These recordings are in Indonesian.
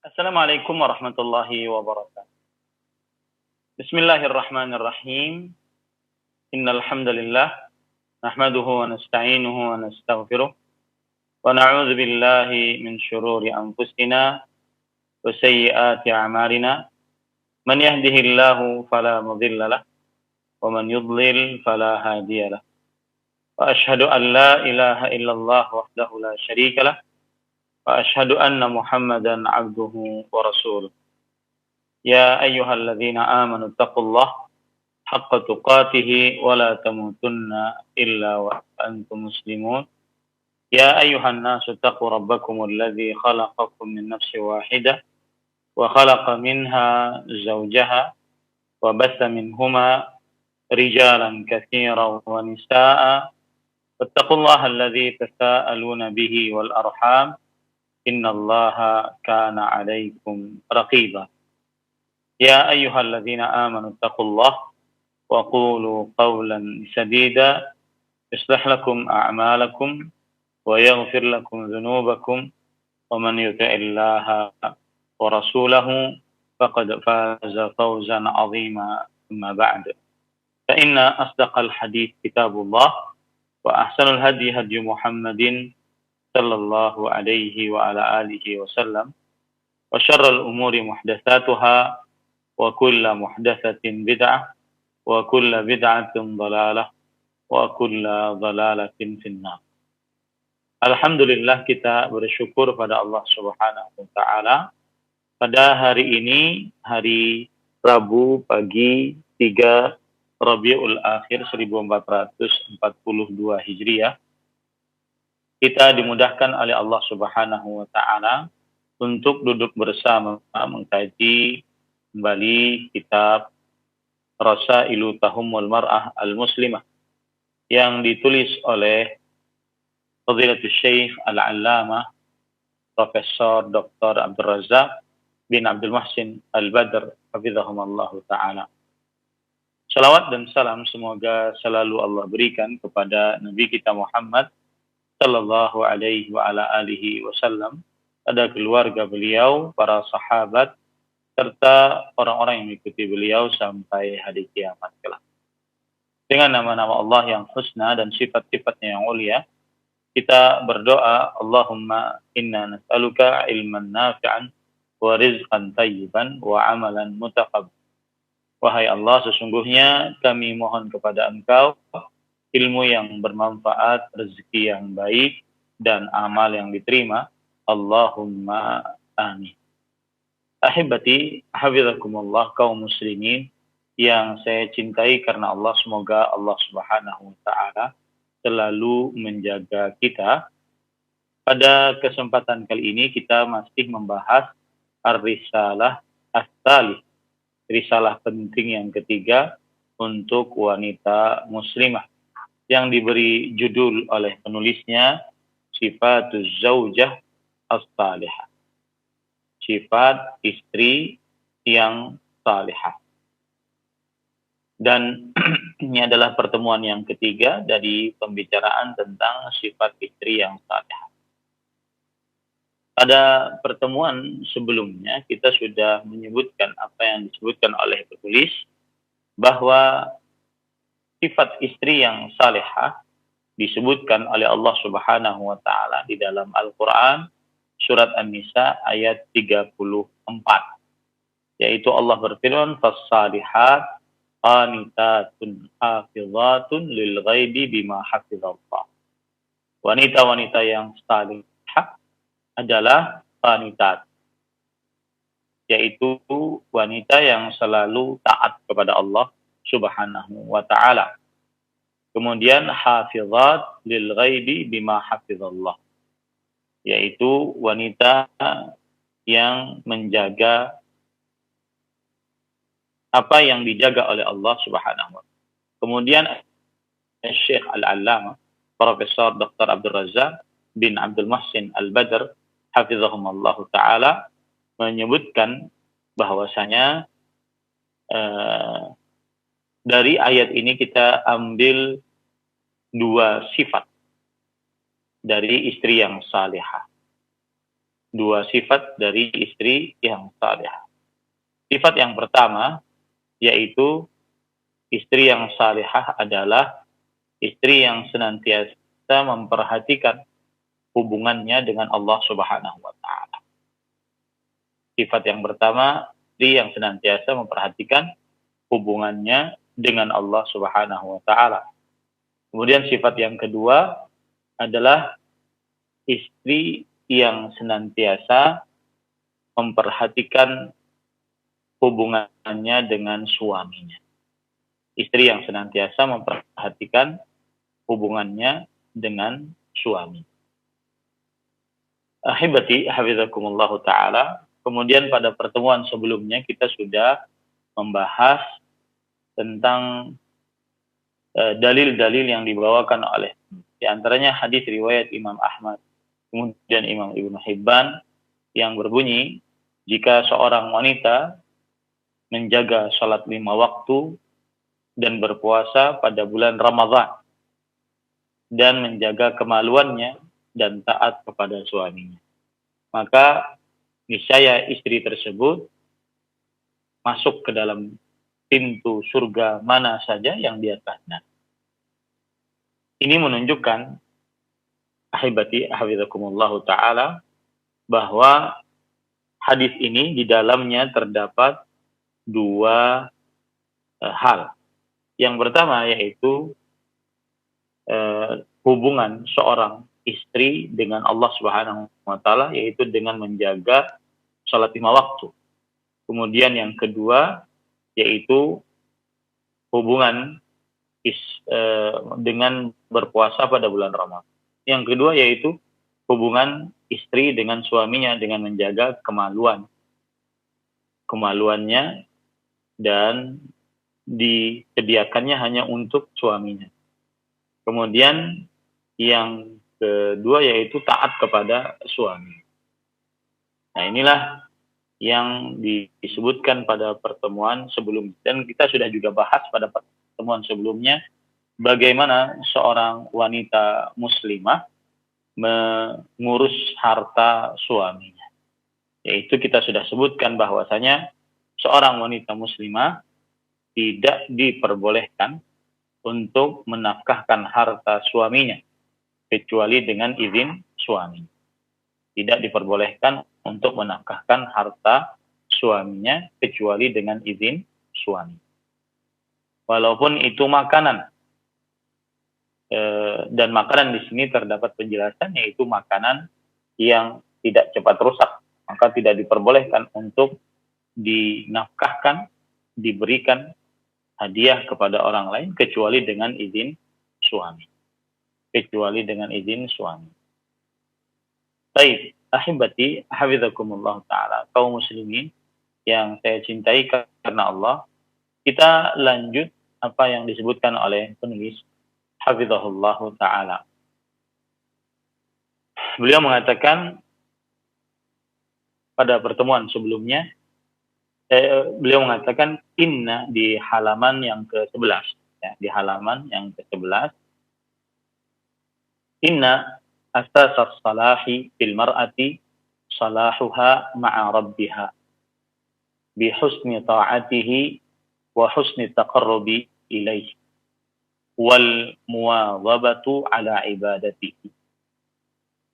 Assalamualaikum warahmatullahi wabarakatuh. Bismillahirrahmanirrahim. Innal hamdalillah nahmaduhu wa nasta'inuhu wa nastaghfiruh wa na'udzu billahi min shururi anfusina wa sayyiati a'malina. Man yahdihillahu fala mudilla lahu wa man yudlil fala hadiya lahu. Wa asyhadu an la ilaha illallah wahdahu la syarika lahu wa asyhadu anna Muhammadan 'abduhu wa rasuluh. Ya ayyuhalladzina amanu taqullaha haqqa tuqatih wa la tamutunna illa wa antum muslimun. Ya ayyuhan nasu taqu rabbakumul ladzi khalaqakum min nafsin wahidah wa khalaqa minha zawjaha wa batha minhuma rijalan katsiran wa nisaa'a. Wattaqullaha alladzi tasaaluna bihi wal arham. Innallaha kana 'alaikum raqiba. Ya ayyuhalladzina amanu taqullaha wa qulu qawlan sadida yuslih lakum a'malakum wa yaghfir lakum dhunubakum wa man yuti'illaha wa rasulahu faqad faza fawzan 'azima. Amma ba'd. Fa inna asdaqal hadits kitabullah wa ahsanal hadi hadi Muhammadin sallallahu alaihi wa ala alihi wasallam wa syarrul umuri muhdatsatuha wa kullu muhdatsatin bid'ah wa kullu bid'atin dhalalah wa kullu dhalalatin finnar. Alhamdulillah, kita bersyukur pada Allah Subhanahu wa taala pada hari ini, hari Rabu pagi 3 Rabiul Akhir 1442 Hijriah, kita dimudahkan oleh Allah Subhanahu wa taala untuk duduk bersama mengkaji kembali kitab Rasailu Tahumul Mar'ah Al-Muslimah yang ditulis oleh Fadilatul Syekh Al-Allamah Profesor Dr. Abdul Razak bin Abdul Muhsin Al-Badr hafizahumallahu taala. Salawat dan salam semoga selalu Allah berikan kepada Nabi kita Muhammad sallallahu alaihi wa ala alihi wasallam, pada keluarga beliau, para sahabat, serta orang-orang yang mengikuti beliau sampai hari kiamat kelak. Dengan nama-nama Allah yang husna dan sifat-sifatnya yang mulia, kita berdoa, Allahumma inna nas'aluka ilman nafi'an wa rizqan tayyiban wa amalan mutaqabbal. Wahai Allah, sesungguhnya kami mohon kepada Engkau ilmu yang bermanfaat, rezeki yang baik, dan amal yang diterima. Allahumma amin. Ahibati, hafizakumullah, kaum muslimin yang saya cintai karena Allah, semoga Allah Subhanahu wa taala selalu menjaga kita. Pada kesempatan kali ini kita masih membahas Ar-Risalah As-Salih, risalah penting yang ketiga untuk wanita muslimah, yang diberi judul oleh penulisnya Sifatuz Zaujah As-Salihah, sifat istri yang salihah. Dan ini adalah pertemuan yang ketiga dari pembicaraan tentang sifat istri yang salihah. Pada pertemuan sebelumnya kita sudah menyebutkan apa yang disebutkan oleh penulis, bahwa sifat istri yang salihah disebutkan oleh Allah Subhanahu wa taala di dalam Al-Qur'an surat An-Nisa ayat 34, yaitu Allah berfirman, "Fas-salihat qanitatun hafizatun lil ghaibi bima hafizallah." Wanita-wanita yang salihah adalah qanitat, yaitu wanita yang selalu taat kepada Allah Subhanahu wa ta'ala. Kemudian hafizat lil ghaibi bima hafizallah, yaitu wanita yang menjaga apa yang dijaga oleh Allah Subhanahu wa ta'ala. Kemudian Syekh Al-Allamah Profesor Dr. Abdul Razak bin Abdul Muhsin Al-Badr hafizahumallahu taala menyebutkan bahwasanya dari ayat ini kita ambil dua sifat dari istri yang salihah. dua sifat dari istri yang salihah. Sifat yang pertama yaitu istri yang salihah adalah istri yang senantiasa memperhatikan hubungannya dengan Allah Subhanahu wa taala. Sifat yang pertama, istri yang senantiasa memperhatikan hubungannya dengan Allah Subhanahu wa taala. Kemudian sifat yang kedua adalah istri yang senantiasa memperhatikan hubungannya dengan suaminya. Istri yang senantiasa memperhatikan hubungannya dengan suami. Ahibati hafizakumullah ta'ala. Kemudian pada pertemuan sebelumnya kita sudah membahas tentang dalil-dalil yang dibawakan oleh, di antaranya hadis riwayat Imam Ahmad, kemudian Imam Ibnu Hibban yang berbunyi, jika seorang wanita menjaga salat 5 waktu dan berpuasa pada bulan Ramadhan dan menjaga kemaluannya dan taat kepada suaminya, maka niscaya istri tersebut masuk ke dalam pintu surga mana saja yang dia kehendaki. Ini menunjukkan, ahibati hafizakumullah ta'ala, bahwa hadis ini di dalamnya terdapat dua hal. Yang pertama yaitu hubungan seorang istri dengan Allah Subhanahu wa taala, yaitu dengan menjaga salat 5 waktu. Kemudian yang kedua yaitu hubungan dengan berpuasa pada bulan Ramadan. Yang kedua yaitu hubungan istri dengan suaminya dengan menjaga kemaluannya dan disediakannya hanya untuk suaminya. Kemudian yang kedua yaitu taat kepada suami. Nah, inilah yang disebutkan pada pertemuan sebelumnya. Dan kita sudah juga bahas pada pertemuan sebelumnya bagaimana seorang wanita muslimah mengurus harta suaminya. Yaitu kita sudah sebutkan bahwasanya seorang wanita muslimah tidak diperbolehkan untuk menafkahkan harta suaminya kecuali dengan izin suami. Tidak diperbolehkan untuk menafkahkan harta suaminya kecuali dengan izin suami. Walaupun itu makanan, dan makanan di sini terdapat penjelasan yaitu makanan yang tidak cepat rusak, maka tidak diperbolehkan untuk dinafkahkan, diberikan hadiah kepada orang lain kecuali dengan izin suami. Baik, ahibati hafizakumullah ta'ala, kaum muslimin yang saya cintai karena Allah, kita lanjut apa yang disebutkan oleh penulis hafizahullah ta'ala. Beliau mengatakan pada pertemuan sebelumnya, beliau mengatakan inna di halaman yang ke-11, ya, di halaman yang ke-11, inna asas as-salahi fil mar'ati salahuha ma'a rabbiha bi husni ta'atihi wa husni taqarrubi ilaihi wal muwadhabatu ala ibadatihi.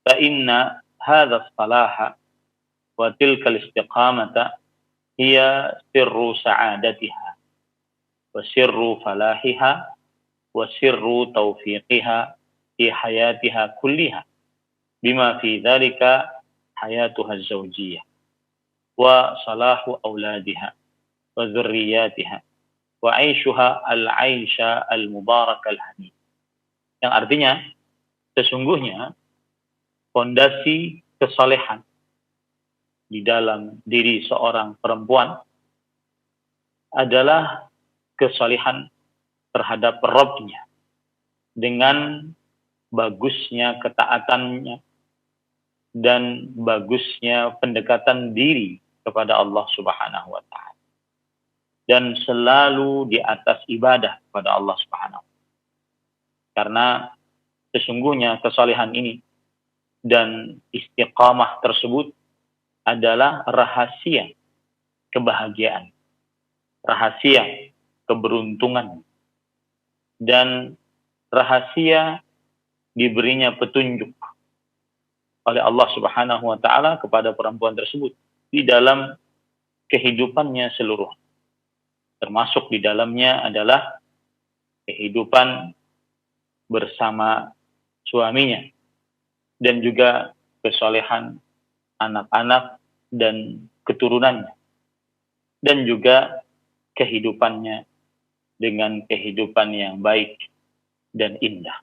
Fa inna hadha as-salaha wa tilka al-istiqamata hiya sirru sa'adatiha wa sirru falahiha wa sirru tawfiqiha fi hayatiha kulliha bima fi dhalika hayatuha az-zawjiyah wa salahu auladiha wa dzurriyyatiha wa 'aishuha al-'aisha al-mubarak al-hamid. Yang artinya sesungguhnya fondasi kesalehan di dalam diri seorang perempuan adalah kesalehan terhadap Rabb-nya dengan bagusnya ketaatannya dan bagusnya pendekatan diri kepada Allah Subhanahu wa taala, dan selalu di atas ibadah kepada Allah Subhanahu wa taala. Karena sesungguhnya kesalehan ini dan istiqamah tersebut adalah rahasia kebahagiaan, rahasia keberuntungan, dan rahasia diberinya petunjuk oleh Allah Subhanahu wa taala kepada perempuan tersebut di dalam kehidupannya seluruh. Termasuk di dalamnya adalah kehidupan bersama suaminya dan juga kesolehan anak-anak dan keturunannya, dan juga kehidupannya dengan kehidupan yang baik dan indah.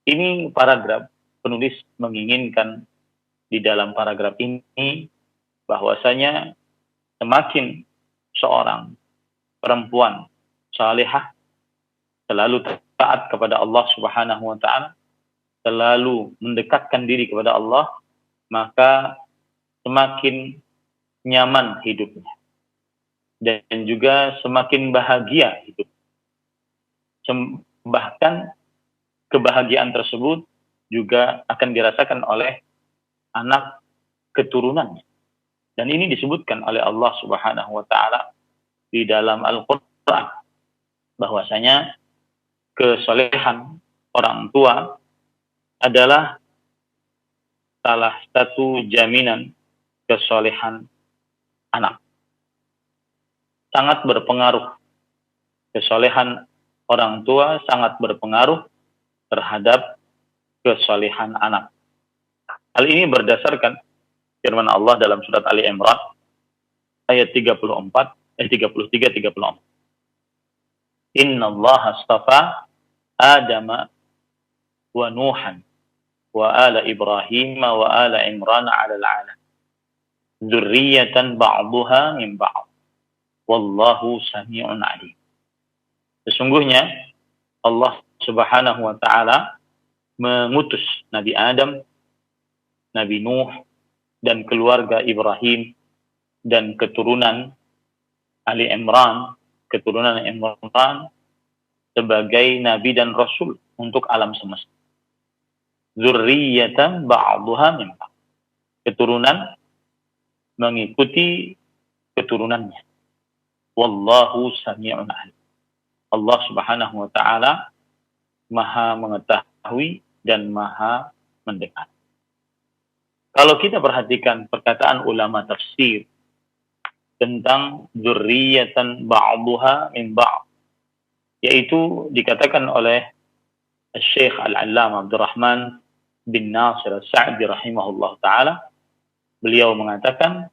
Ini paragraf penulis menginginkan di dalam paragraf ini bahwasanya semakin seorang perempuan salihah selalu taat kepada Allah Subhanahu wa taala, selalu mendekatkan diri kepada Allah, maka semakin nyaman hidupnya dan juga semakin bahagia hidup. Bahkan kebahagiaan tersebut juga akan dirasakan oleh anak keturunannya. Dan ini disebutkan oleh Allah Subhanahu wa taala di dalam Al-Qur'an bahwasanya kesolehan orang tua adalah salah satu jaminan kesolehan anak. Sangat berpengaruh. Kesolehan orang tua sangat berpengaruh terhadap kesolehan anak. Hal ini berdasarkan firman Allah dalam surat Ali Imran ayat 33-34. Inna Allah astafa Adama wa Nuhan wa ala Ibrahim wa ala Imran ala al-alam. Dzurriyyatan ba'duha min ba'd. Wallahu sami'un alim. Sesungguhnya Allah Subhanahu wa taala mengutus Nabi Adam, Nabi Nuh, dan keluarga Ibrahim dan keturunan Ali Imran, keturunan Imran sebagai nabi dan rasul untuk alam semesta. Dzurriyyatan ba'duha min ba'd. Keturunan mengikuti keturunannya. Wallahu sami'un alim. Allah Subhanahu wa taala Maha mengetahui dan Maha mendengar. Kalau kita perhatikan perkataan ulama tafsir tentang dzurriyyatan ba'duha min ba'd, yaitu dikatakan oleh Syekh Al-Allamah Abdurrahman bin Nasir As-Sa'di rahimahullah ta'ala, beliau mengatakan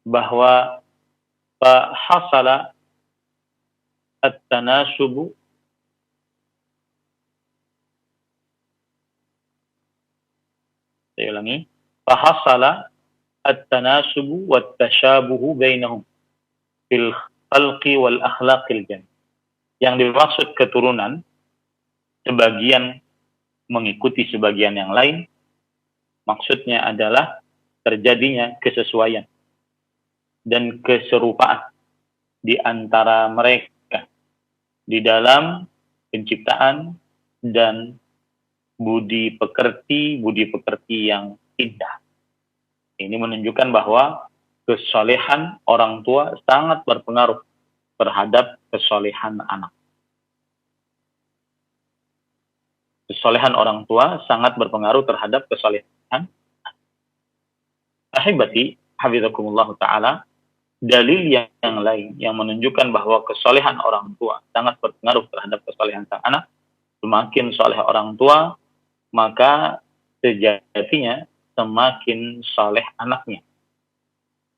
bahwa fahasala at-tanasubu saya ulangi, fahasala at-tanasubu wat-tashabuhu bainahum fil khalqi wal akhlaqil jamil. Yang dimaksud keturunan, sebagian mengikuti sebagian yang lain, maksudnya adalah terjadinya kesesuaian dan keserupaan di antara mereka di dalam penciptaan dan budi pekerti yang indah. Ini menunjukkan bahwa kesolehan orang tua sangat berpengaruh terhadap kesolehan anak. Kesolehan orang tua sangat berpengaruh terhadap kesolehan. Ahibati, hafizakumullah ta'ala, dalil yang lain yang menunjukkan bahwa kesolehan orang tua sangat berpengaruh terhadap kesolehan sang anak. Semakin soleh orang tua, maka sejatinya semakin soleh anaknya.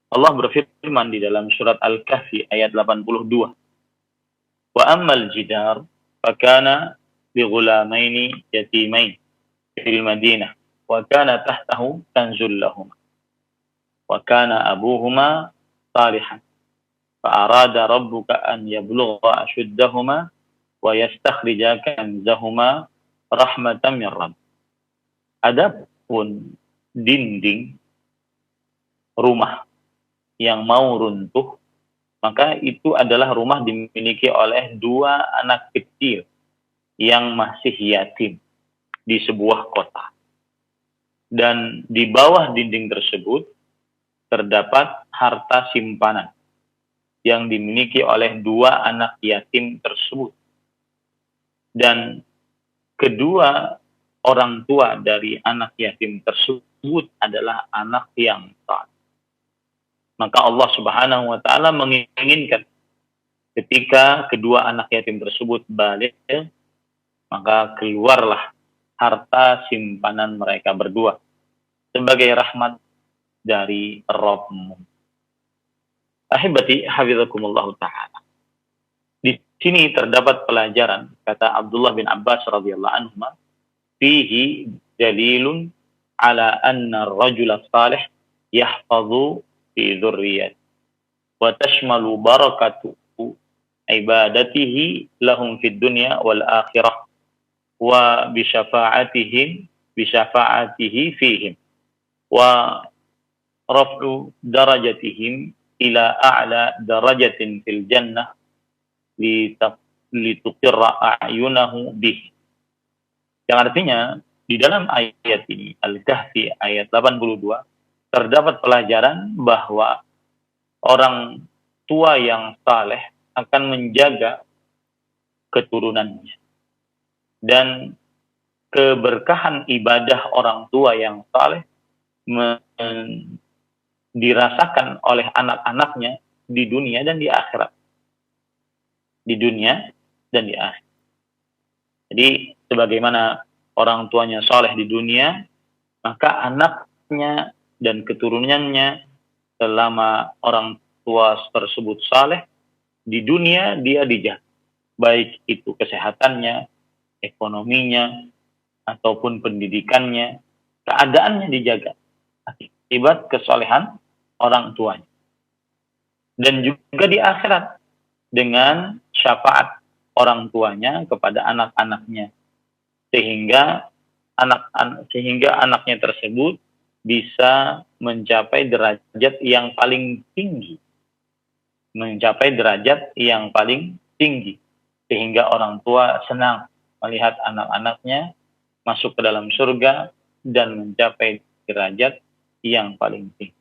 Allah berfirman di dalam surat Al-Kahfi ayat 82. Wa ammal jidar fakana bi ghulamaini yatimain fil Madinah wa kana tahtahu kanzul lahum wa kana abuhuma salihan fa arada rabbuka an yablugha ashuddahuma wa yastakhrija kanzahuma rahmatan min rabb. Adapun dinding rumah yang mau runtuh, maka itu adalah rumah dimiliki oleh dua anak kecil yang masih yatim di sebuah kota. Dan di bawah dinding tersebut terdapat harta simpanan yang dimiliki oleh dua anak yatim tersebut. Dan kedua orang tua dari anak yatim tersebut adalah anak yang taat. Maka Allah Subhanahu wa taala menginginkan ketika kedua anak yatim tersebut balik, maka keluarlah harta simpanan mereka berdua sebagai rahmat dari Rabbmu. Ahibati hafizakumullah ta'ala. Di sini terdapat pelajaran, kata Abdullah bin Abbas radhiyallahu anhu, fihi dalilun ala anna ar-rajula salih yahfazu fi dzurriyyah wa tashmalu barakatu ibadatihi lahum fid dunya wal akhirah wa bi syafa'atihi fihim wa raf'u darajatihim ila a'la darajatin fil jannah lituqirra a'yunahu bih. Yang artinya di dalam ayat ini Al-Kahfi ayat 82 terdapat pelajaran bahwa orang tua yang saleh akan menjaga keturunannya, dan keberkahan ibadah orang tua yang saleh dirasakan oleh anak-anaknya di dunia dan di akhirat. Di dunia dan di akhirat. Jadi sebagaimana orang tuanya saleh di dunia, maka anaknya dan keturunannya selama orang tua tersebut saleh di dunia dia dijaga, baik itu kesehatannya, ekonominya, ataupun pendidikannya, keadaannya dijaga akibat kesolehan orang tuanya. Dan juga di akhirat dengan syafaat orang tuanya kepada anak-anaknya, sehingga anaknya tersebut bisa mencapai derajat yang paling tinggi, sehingga orang tua senang melihat anak-anaknya masuk ke dalam surga dan mencapai derajat yang paling tinggi.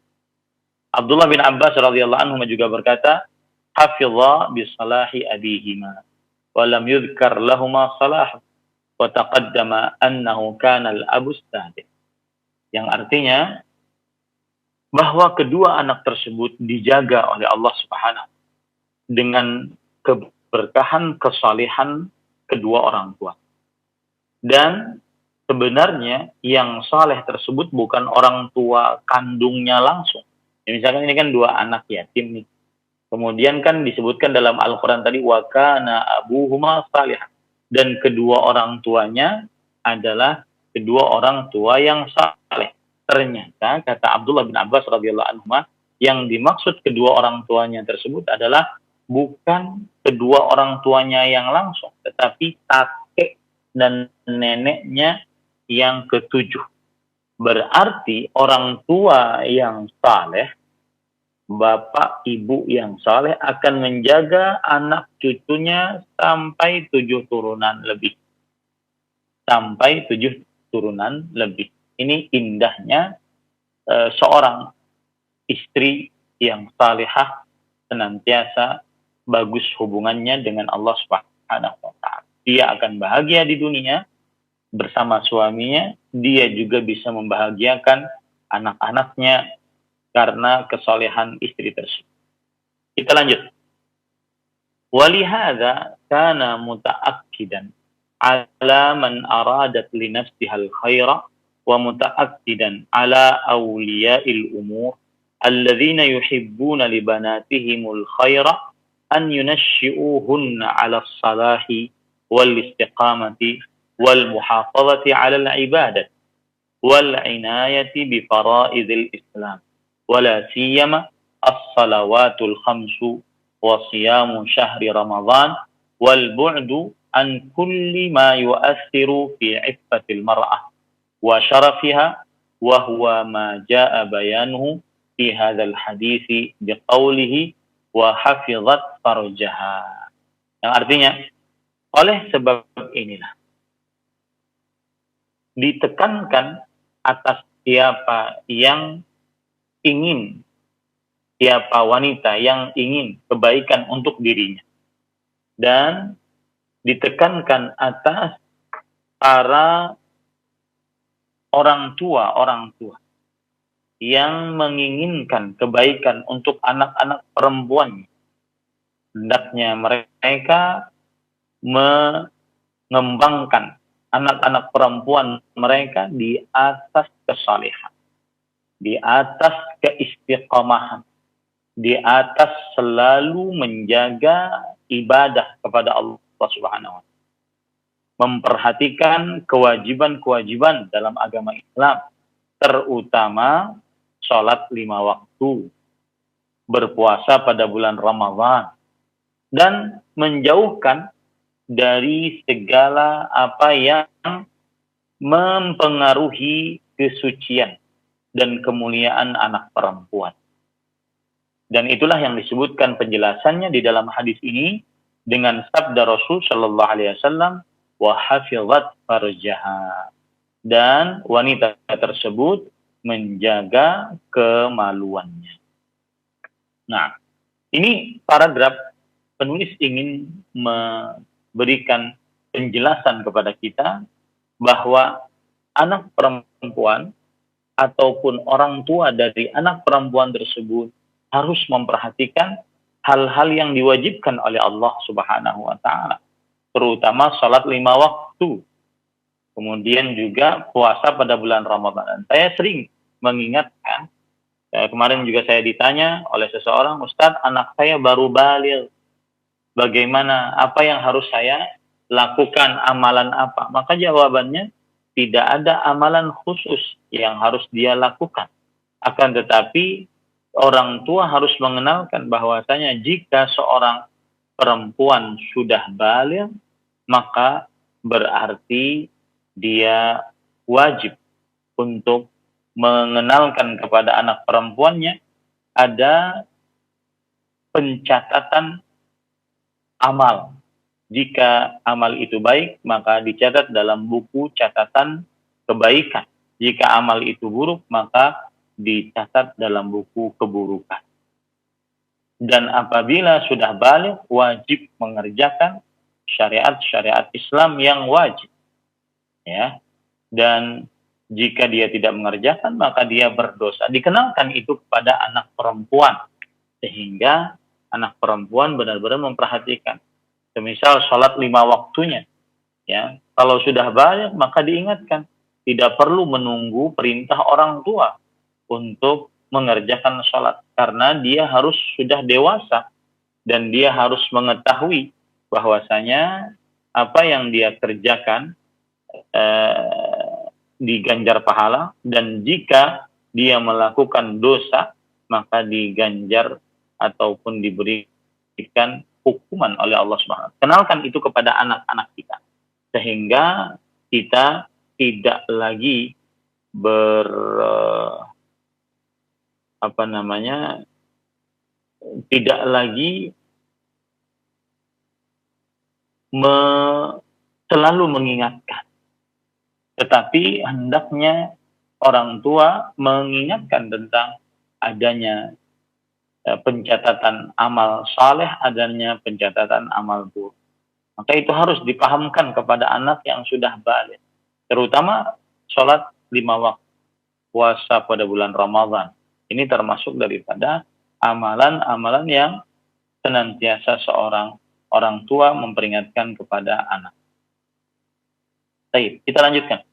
Abdullah bin Abbas radhiyallahu anhu juga berkata, hafidha bi salahi abihima wa lam yudhkar lahumā salah wa taqaddama annahu kana al-abu sadiq. Yang artinya bahwa kedua anak tersebut dijaga oleh Allah Subhanahu dengan keberkahan kesalehan kedua orang tua. Dan sebenarnya yang saleh tersebut bukan orang tua kandungnya langsung. Ya, misalkan ini kan dua anak yatim nih. Kemudian kan disebutkan dalam Al-Quran tadi, wa kana abuhuma salihan. Dan kedua orang tuanya adalah kedua orang tua yang saleh. Ternyata kata Abdullah bin Abbas radhiyallahu anhu, yang dimaksud kedua orang tuanya tersebut adalah bukan kedua orang tuanya yang langsung, tetapi kakek dan neneknya yang ketujuh. Berarti orang tua yang saleh, bapak ibu yang saleh akan menjaga anak cucunya sampai 7 turunan lebih. Sampai 7 turunan lebih. Ini indahnya seorang istri yang salihah senantiasa bagus hubungannya dengan Allah Subhanahu wa taala. Dia akan bahagia di dunia bersama suaminya, dia juga bisa membahagiakan anak-anaknya karena kesolehan istri tersebut. Kita lanjut. Walihada kana muta'akkidan ala man aradat li nafsihal khaira wa muta'akkidan ala awliya'il umur alladhina yuhibbuna li banatihimul khaira an yunashshi'uhunna ala salahi wal istiqamati wal muhafazati ala al-ibadah wal inayati bi fara'idil Islam wala siyama as-salawatul khamsu wa siyamu syahri Ramadan wal bu'du an kulli ma yu'athiru fi 'iffatil mar'ah wa syarafiha wa huwa ma jaa'a bayanuhu fi hadzal hadits biqaulihi wa hafizat farjaha. Yang artinya, oleh sebab inilah ditekankan atas siapa yang ingin siapa wanita yang ingin kebaikan untuk dirinya, dan ditekankan atas para orang tua yang menginginkan kebaikan untuk anak-anak perempuan. Hendaknya mereka mengembangkan anak-anak perempuan mereka di atas kesalehan, di atas keistiqomahan, di atas selalu menjaga ibadah kepada Allah Subhanahu wa taala, memperhatikan kewajiban-kewajiban dalam agama Islam, terutama sholat 5 waktu, berpuasa pada bulan Ramadhan, dan menjauhkan dari segala apa yang mempengaruhi kesucian dan kemuliaan anak perempuan. Dan itulah yang disebutkan penjelasannya di dalam hadis ini dengan sabda Rasul Shallallahu Alaihi Wasallam, wa hafizat farjaha, dan wanita tersebut menjaga kemaluannya. Nah, ini paragraf penulis ingin memberikan penjelasan kepada kita bahwa anak perempuan ataupun orang tua dari anak perempuan tersebut harus memperhatikan hal-hal yang diwajibkan oleh Allah Subhanahu wa taala, terutama salat 5 waktu. Kemudian juga puasa pada bulan Ramadan. Saya sering mengingatkan, kemarin juga saya ditanya oleh seseorang, "Ustadz, anak saya baru baligh. Bagaimana? Apa yang harus saya lakukan? Amalan apa?" Maka jawabannya, tidak ada amalan khusus yang harus dia lakukan. Akan tetapi orang tua harus mengenalkan bahwasanya jika seorang perempuan sudah baligh, maka berarti dia wajib untuk mengenalkan kepada anak perempuannya ada pencatatan amal. Jika amal itu baik, maka dicatat dalam buku catatan kebaikan. Jika amal itu buruk, maka dicatat dalam buku keburukan. Dan apabila sudah baligh, wajib mengerjakan syariat-syariat Islam yang wajib, ya. Dan jika dia tidak mengerjakan, maka dia berdosa. Dikenalkan itu kepada anak perempuan, sehingga anak perempuan benar-benar memperhatikan. Semisal sholat 5 waktunya, ya. Kalau sudah baligh, maka diingatkan, tidak perlu menunggu perintah orang tua untuk mengerjakan sholat, karena dia harus sudah dewasa dan dia harus mengetahui bahwasanya apa yang dia kerjakan diganjar pahala, dan jika dia melakukan dosa maka diganjar ataupun diberikan hukuman oleh Allah Subhanahu wa taala. Kenalkan itu kepada anak-anak kita, sehingga kita tidak lagi tidak lagi selalu mengingatkan, tetapi hendaknya orang tua mengingatkan tentang adanya pencatatan amal saleh, adanya pencatatan amal buruk. Maka itu harus dipahamkan kepada anak yang sudah baligh, terutama sholat 5 waktu, puasa pada bulan Ramadan. Ini termasuk daripada amalan-amalan yang senantiasa seorang orang tua memperingatkan kepada anak. Baik, kita lanjutkan.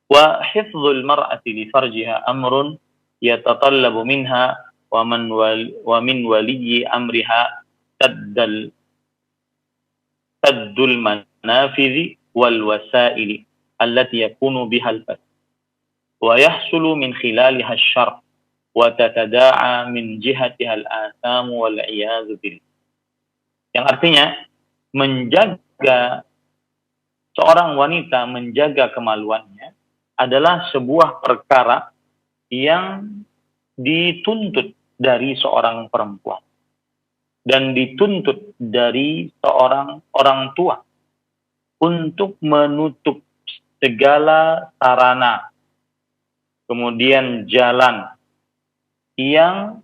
Wa hifdzul mar'ati li farjiha amrun yatatallabu minha wa min waliyyi amriha taddul manafidhi wal wasaili allati yakunu biha al-fat wa yahsulu min khilaliha asy-syarr wa tatada'a min jihatiha al-atham wal 'iyadzu billah. Yang artinya menjaga seorang wanita menjaga kemaluannya adalah sebuah perkara yang dituntut dari seorang perempuan dan dituntut dari seorang orang tua untuk menutup segala sarana, kemudian jalan yang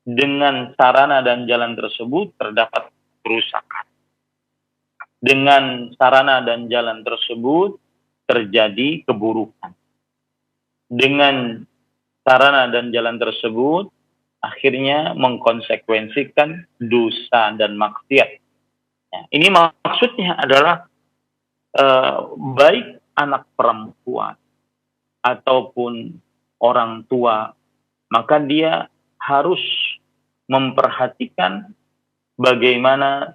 dengan sarana dan jalan tersebut terdapat kerusakan. Dengan sarana dan jalan tersebut terjadi keburukan. Dengan sarana dan jalan tersebut akhirnya mengkonsekuensikan dosa dan maksiat. Ya, ini maksudnya adalah baik anak perempuan ataupun orang tua, maka dia harus memperhatikan bagaimana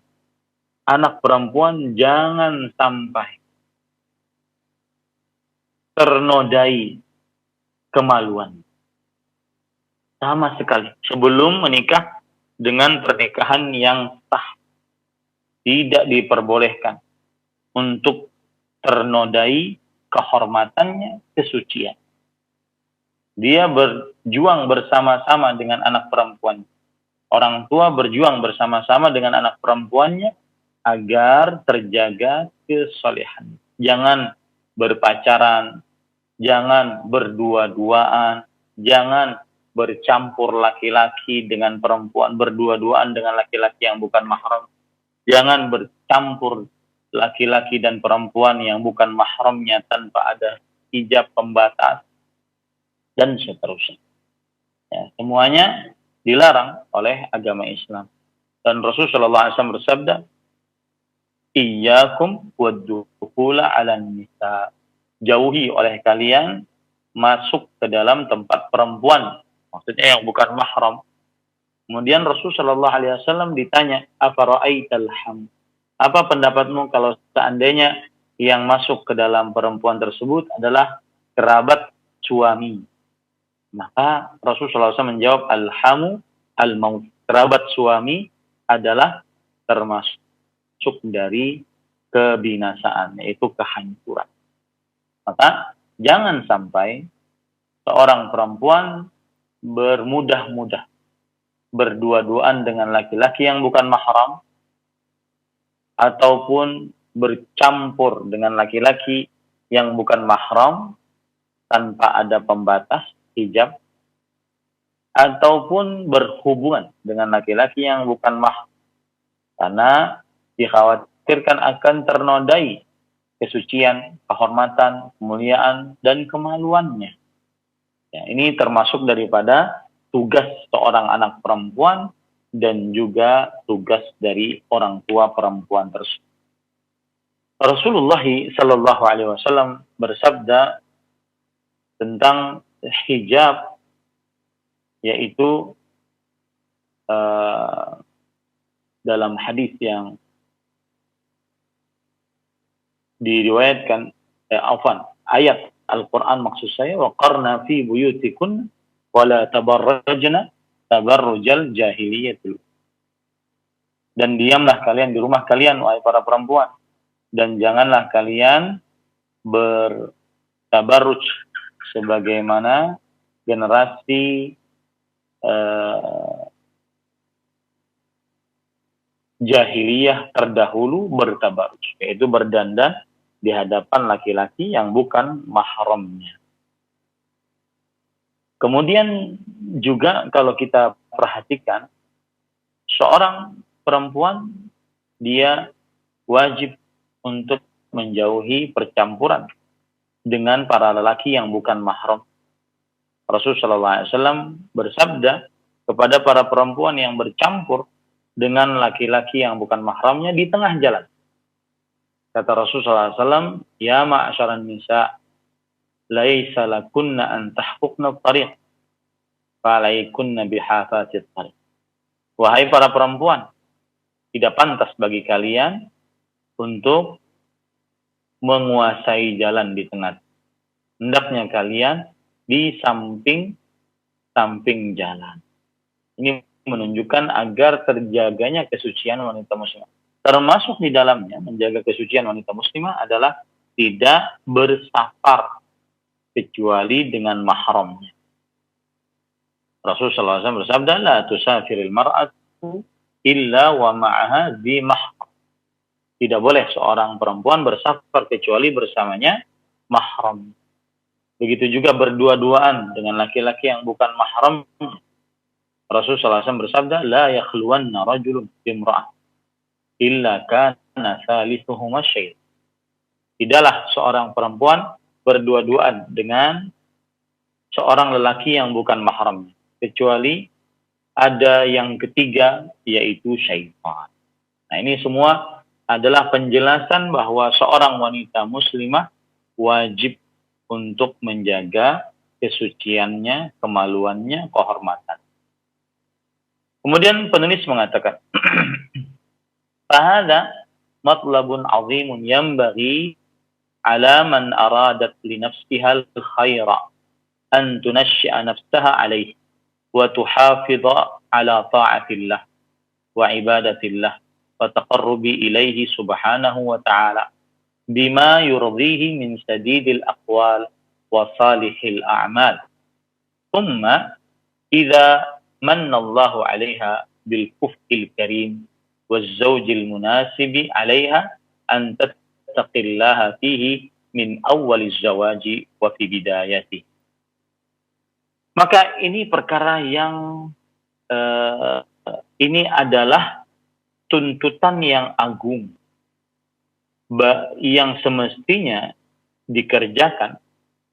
anak perempuan jangan sampai ternodai kemaluan. Sama sekali. Sebelum menikah dengan pernikahan yang sah, tidak diperbolehkan untuk ternodai kehormatannya, kesucian. Dia berjuang bersama-sama dengan anak perempuan. Orang tua berjuang bersama-sama dengan anak perempuannya agar terjaga kesolehan. Jangan berpacaran, jangan berdua-duaan, jangan bercampur laki-laki dengan perempuan, berdua-duaan dengan laki-laki yang bukan mahram. Jangan bercampur laki-laki dan perempuan yang bukan mahramnya tanpa ada hijab pembatas, dan seterusnya. Ya, semuanya dilarang oleh agama Islam. Dan Rasulullah SAW bersabda, "Iyyakum wad-dukhula 'alan nisa." Jauhi oleh kalian masuk ke dalam tempat perempuan, maksudnya yang bukan mahram. Kemudian Rasulullah SAW ditanya, "Afara'aital ham?" Apa pendapatmu kalau seandainya yang masuk ke dalam perempuan tersebut adalah kerabat suami? Maka Rasulullah SAW menjawab, "Alhamu al-maut." Kerabat suami adalah termasuk dari kebinasaan, yaitu kehancuran. Maka jangan sampai seorang perempuan bermudah-mudah berdua-duaan dengan laki-laki yang bukan mahram, ataupun bercampur dengan laki-laki yang bukan mahram tanpa ada pembatas hijab, ataupun berhubungan dengan laki-laki yang bukan mahram, karena dikhawatirkan akan ternodai kesucian, kehormatan, kemuliaan, dan kemaluannya. Ya, ini termasuk daripada tugas seorang anak perempuan dan juga tugas dari orang tua perempuan tersebut. Rasulullah Shallallahu Alaihi Wasallam bersabda tentang hijab, yaitu dalam hadis yang diriwayatkan ayat Al-Quran maksud saya, waqarna fi buyutikun wala tabarrajna tabarrujal jahiliyatul. Dan diamlah kalian di rumah kalian, wahai para perempuan, dan janganlah kalian bertabarruj sebagaimana generasi jahiliyah terdahulu bertabarruj, yaitu berdandan di hadapan laki-laki yang bukan mahramnya. Kemudian juga kalau kita perhatikan, seorang perempuan dia wajib untuk menjauhi percampuran dengan para lelaki yang bukan mahram. Rasulullah SAW bersabda kepada para perempuan yang bercampur dengan laki-laki yang bukan mahramnya di tengah jalan. Kata Rasulullah SAW, "Ya ma'asyaran nisa, laisa lakunna an tahquqna at-tariq, falaikunna bihafatit tariq." Wahai para perempuan, tidak pantas bagi kalian untuk menguasai jalan di tengah. Hendaknya kalian di samping jalan. Ini menunjukkan agar terjaganya kesucian wanita muslimah. Termasuk di dalamnya menjaga kesucian wanita muslimah adalah tidak bersafar kecuali dengan mahramnya. Rasulullah SAW bersabda, "La tusafiril mar'atu illa wa ma'aha dhi mahram." Tidak boleh seorang perempuan bersafar kecuali bersamanya mahram. Begitu juga berdua-duaan dengan laki-laki yang bukan mahram. Rasulullah SAW bersabda, la yakhluwanna rajulun bimra'ah illa kana thalithuhuma syaitan. Tidaklah seorang perempuan berdua-duaan dengan seorang lelaki yang bukan mahramnya, kecuali ada yang ketiga, yaitu syaitan. Nah, ini semua adalah penjelasan bahwa seorang wanita muslimah wajib untuk menjaga kesuciannya, kemaluannya, kehormatan. Kemudian penulis mengatakan, "Fahada matlabun 'azimun yanbaghi 'ala man aradat li nafsiha al-khaira an tunashshi'a nafsaha 'alayhi wa tuhafidha 'ala ta'atillah wa ibadatillah wa taqarrubi ilaihi subhanahu wa ta'ala bima yurdihi min sadidil aqwal wa salihil a'mal. Thumma idza manna Allahu 'alaiha bil kuf'il karim waz zawjil munasibi 'alaiha an tattaqillaha fihi min awwaliz zawaji wa fi bidayati." Maka ini perkara yang ini adalah tuntutan yang agung yang semestinya dikerjakan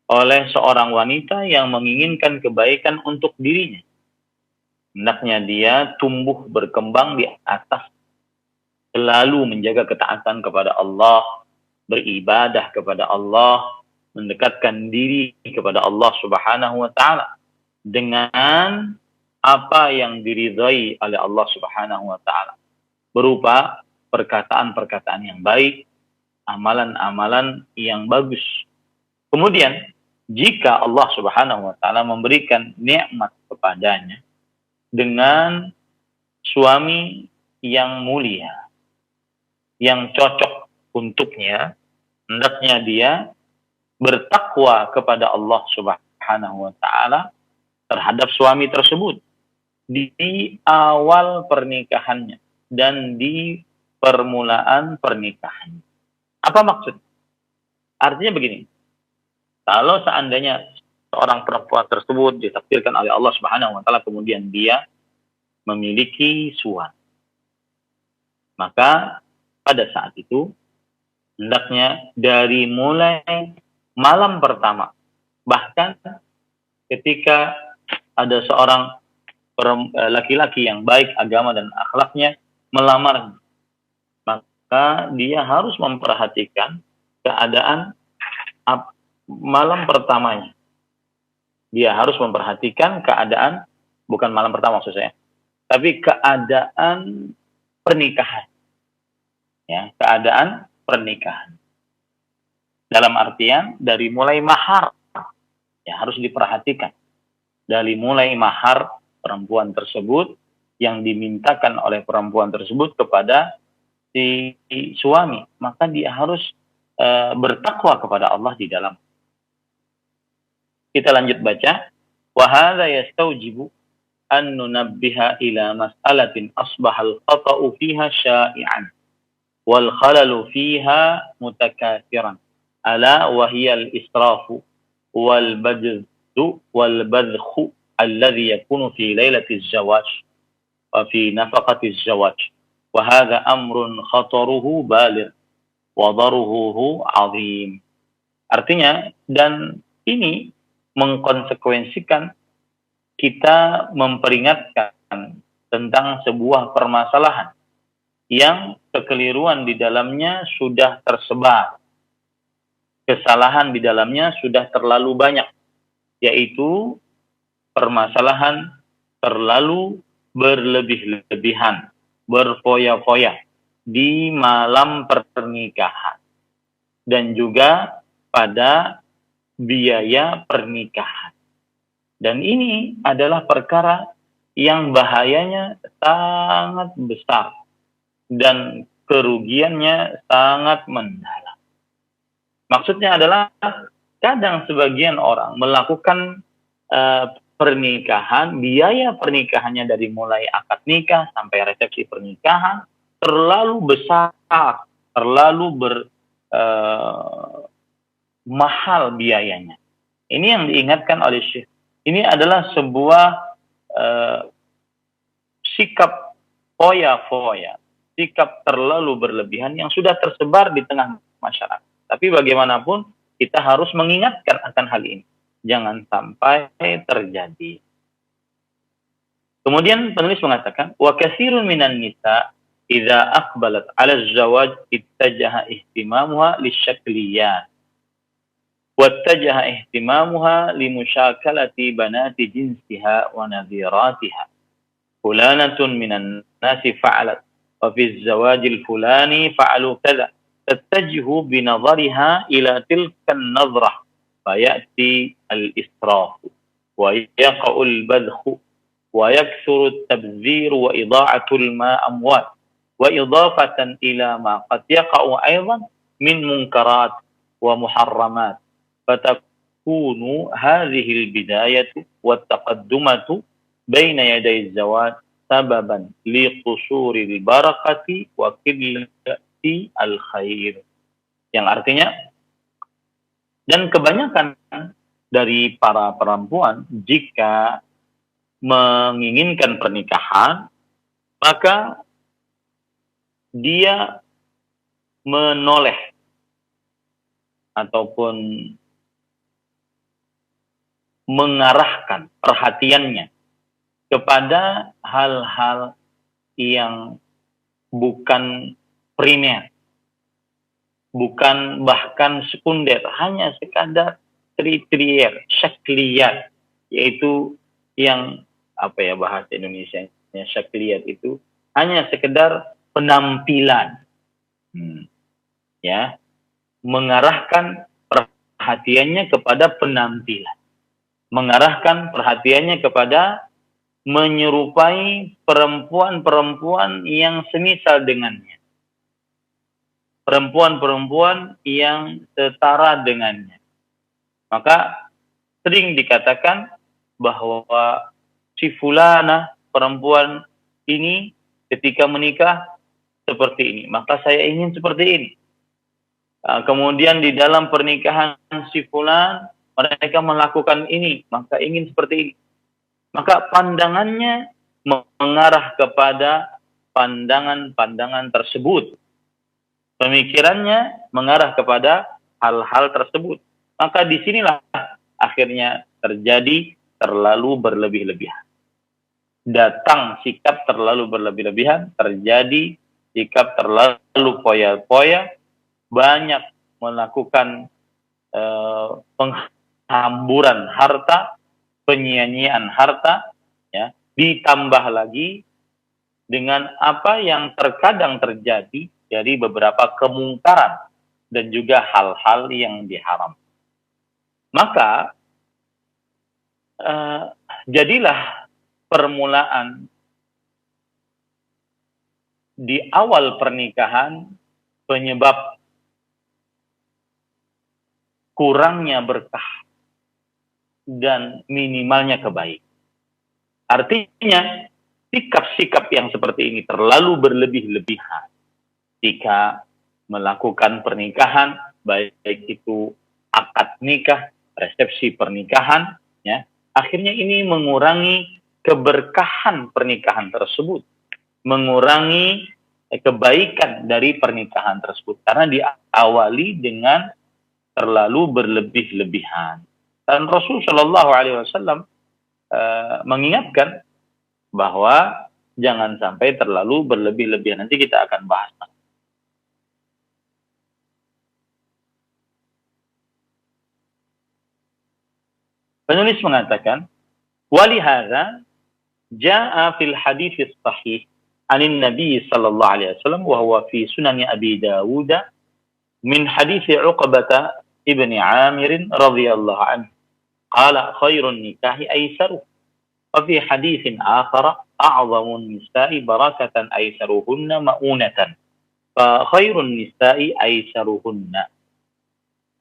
oleh seorang wanita yang menginginkan kebaikan untuk dirinya. Hendaknya dia tumbuh berkembang di atas, selalu menjaga ketaatan kepada Allah, beribadah kepada Allah, mendekatkan diri kepada Allah Subhanahu wa taala dengan apa yang diridhai oleh Allah Subhanahu wa taala, berupa perkataan-perkataan yang baik, amalan-amalan yang bagus. Kemudian jika Allah Subhanahu wa taala memberikan nikmat kepadanya dengan suami yang mulia, yang cocok untuknya, hendaknya dia bertakwa kepada Allah Subhanahu wa taala terhadap suami tersebut di awal pernikahannya dan di permulaan pernikahan. Apa maksud? Artinya begini, kalau seandainya seorang perempuan tersebut ditakdirkan oleh Allah Subhanahu wa taala kemudian dia memiliki suami, maka pada saat itu hendaknya dari mulai malam pertama, bahkan ketika ada seorang laki-laki yang baik agama dan akhlaknya melamar, maka dia harus memperhatikan keadaan malam pertamanya. Dia harus memperhatikan keadaan, bukan malam pertama maksud saya, tapi keadaan pernikahan. Ya, keadaan pernikahan. Dalam artian dari mulai mahar, ya harus diperhatikan. Dari mulai mahar perempuan tersebut yang dimintakan oleh perempuan tersebut kepada si suami, maka dia harus bertakwa kepada Allah di dalam. Kita lanjut baca. Wa hadza yastaujibu an nunabbiha ila mas'alatin asbaha al-qata'u fiha sya'i'an wal khalalu fiha mutakathiran ala wa hiya al-israfu wal badzu wal badkhu alladhi yakunu fi lailati az-zawaj wa fi nafaqati az-zawaj wa hadha amrun khataruhu baligh wa daruhu 'azim. Artinya, dan ini mengkonsekuensikan kita memperingatkan tentang sebuah permasalahan yang kekeliruan di dalamnya sudah tersebar, kesalahan di dalamnya sudah terlalu banyak, yaitu permasalahan terlalu berlebih-lebihan, berfoya-foya di malam pernikahan dan juga pada biaya pernikahan. Dan ini adalah perkara yang bahayanya sangat besar dan kerugiannya sangat mendalam. Maksudnya adalah kadang sebagian orang melakukan pernikahan, biaya pernikahannya dari mulai akad nikah sampai resepsi pernikahan terlalu besar, terlalu mahal biayanya. Ini yang diingatkan oleh Syekh. Ini adalah sebuah sikap foya-foya, sikap terlalu berlebihan yang sudah tersebar di tengah masyarakat. Tapi bagaimanapun kita harus mengingatkan akan hal ini. Jangan sampai terjadi. Kemudian penulis mengatakan, wa katsirun minan nisa idza aqbalat 'ala az-zawaj ittajaha ihtimamuha lisyakliyat wattajaha ihtimamuha limusyakalati banati jinsiha wa nadhiratiha. Fulanatun minan nasi fa'alat wa fi az-zawajil fulani fa'alu kadza. Tattajihu binadhariha ila tilka an-nadhrah fayati al-israf wa yaqa'u al-badkhu wa yakthuru at-tabdhir wa ida'atul ma amwat wa idafatan ila ma qad yaqa'u aidan min munkarat wa muharramat fatakunu hadhihi al-bidayatu wa at-taqaddumatu baina yaday az-zawaj sababan liqusuri al-barakati wa qillati al-khair. Yang artinya, dan kebanyakan dari para perempuan jika menginginkan pernikahan, maka dia menoleh ataupun mengarahkan perhatiannya kepada hal-hal yang bukan primer, bukan bahkan sekunder, hanya sekadar tertier, syakliyat, yaitu yang bahasa Indonesianya syakliyat itu hanya sekedar penampilan, ya, mengarahkan perhatiannya kepada penampilan, mengarahkan perhatiannya kepada menyerupai perempuan-perempuan yang semisal dengannya, perempuan-perempuan yang setara dengannya. Maka sering dikatakan bahwa si fulana, perempuan ini ketika menikah seperti ini, maka saya ingin seperti ini. Kemudian di dalam pernikahan si fulan, mereka melakukan ini, maka ingin seperti ini. Maka pandangannya mengarah kepada pandangan-pandangan tersebut. Pemikirannya mengarah kepada hal-hal tersebut. Maka disinilah akhirnya terjadi terlalu berlebih-lebihan. Datang sikap terlalu berlebih-lebihan, terjadi sikap terlalu poya-poya, banyak melakukan penghamburan harta, penyia-nyiaan harta, ya, ditambah lagi dengan apa yang terkadang terjadi dari beberapa kemungkaran dan juga hal-hal yang diharam. Maka jadilah permulaan di awal pernikahan penyebab kurangnya berkah dan minimalnya kebaikan. Artinya, sikap-sikap yang seperti ini terlalu berlebih-lebihan jika melakukan pernikahan, baik itu akad nikah, resepsi pernikahan, ya, akhirnya ini mengurangi keberkahan pernikahan tersebut, mengurangi kebaikan dari pernikahan tersebut, karena diawali dengan terlalu berlebih-lebihan. Dan Rasul Shallallahu Alaihi Wasallam mengingatkan bahwa jangan sampai terlalu berlebih-lebihan. Nanti kita akan bahas. Penulis mengatakan, walihada jaa fil hadits sahih anin Nabi sallallahu alaihi wasallam wa huwa fi Sunan Abi Dawud min hadits Uqbah ibn Amir radhiyallahu anhu qala khairun nikahi aisaru wa fi haditsin akhar a'zamun nisa'i barakatan aisaruhunna ma'unatan fa khairun nisa'i aisaruhunna.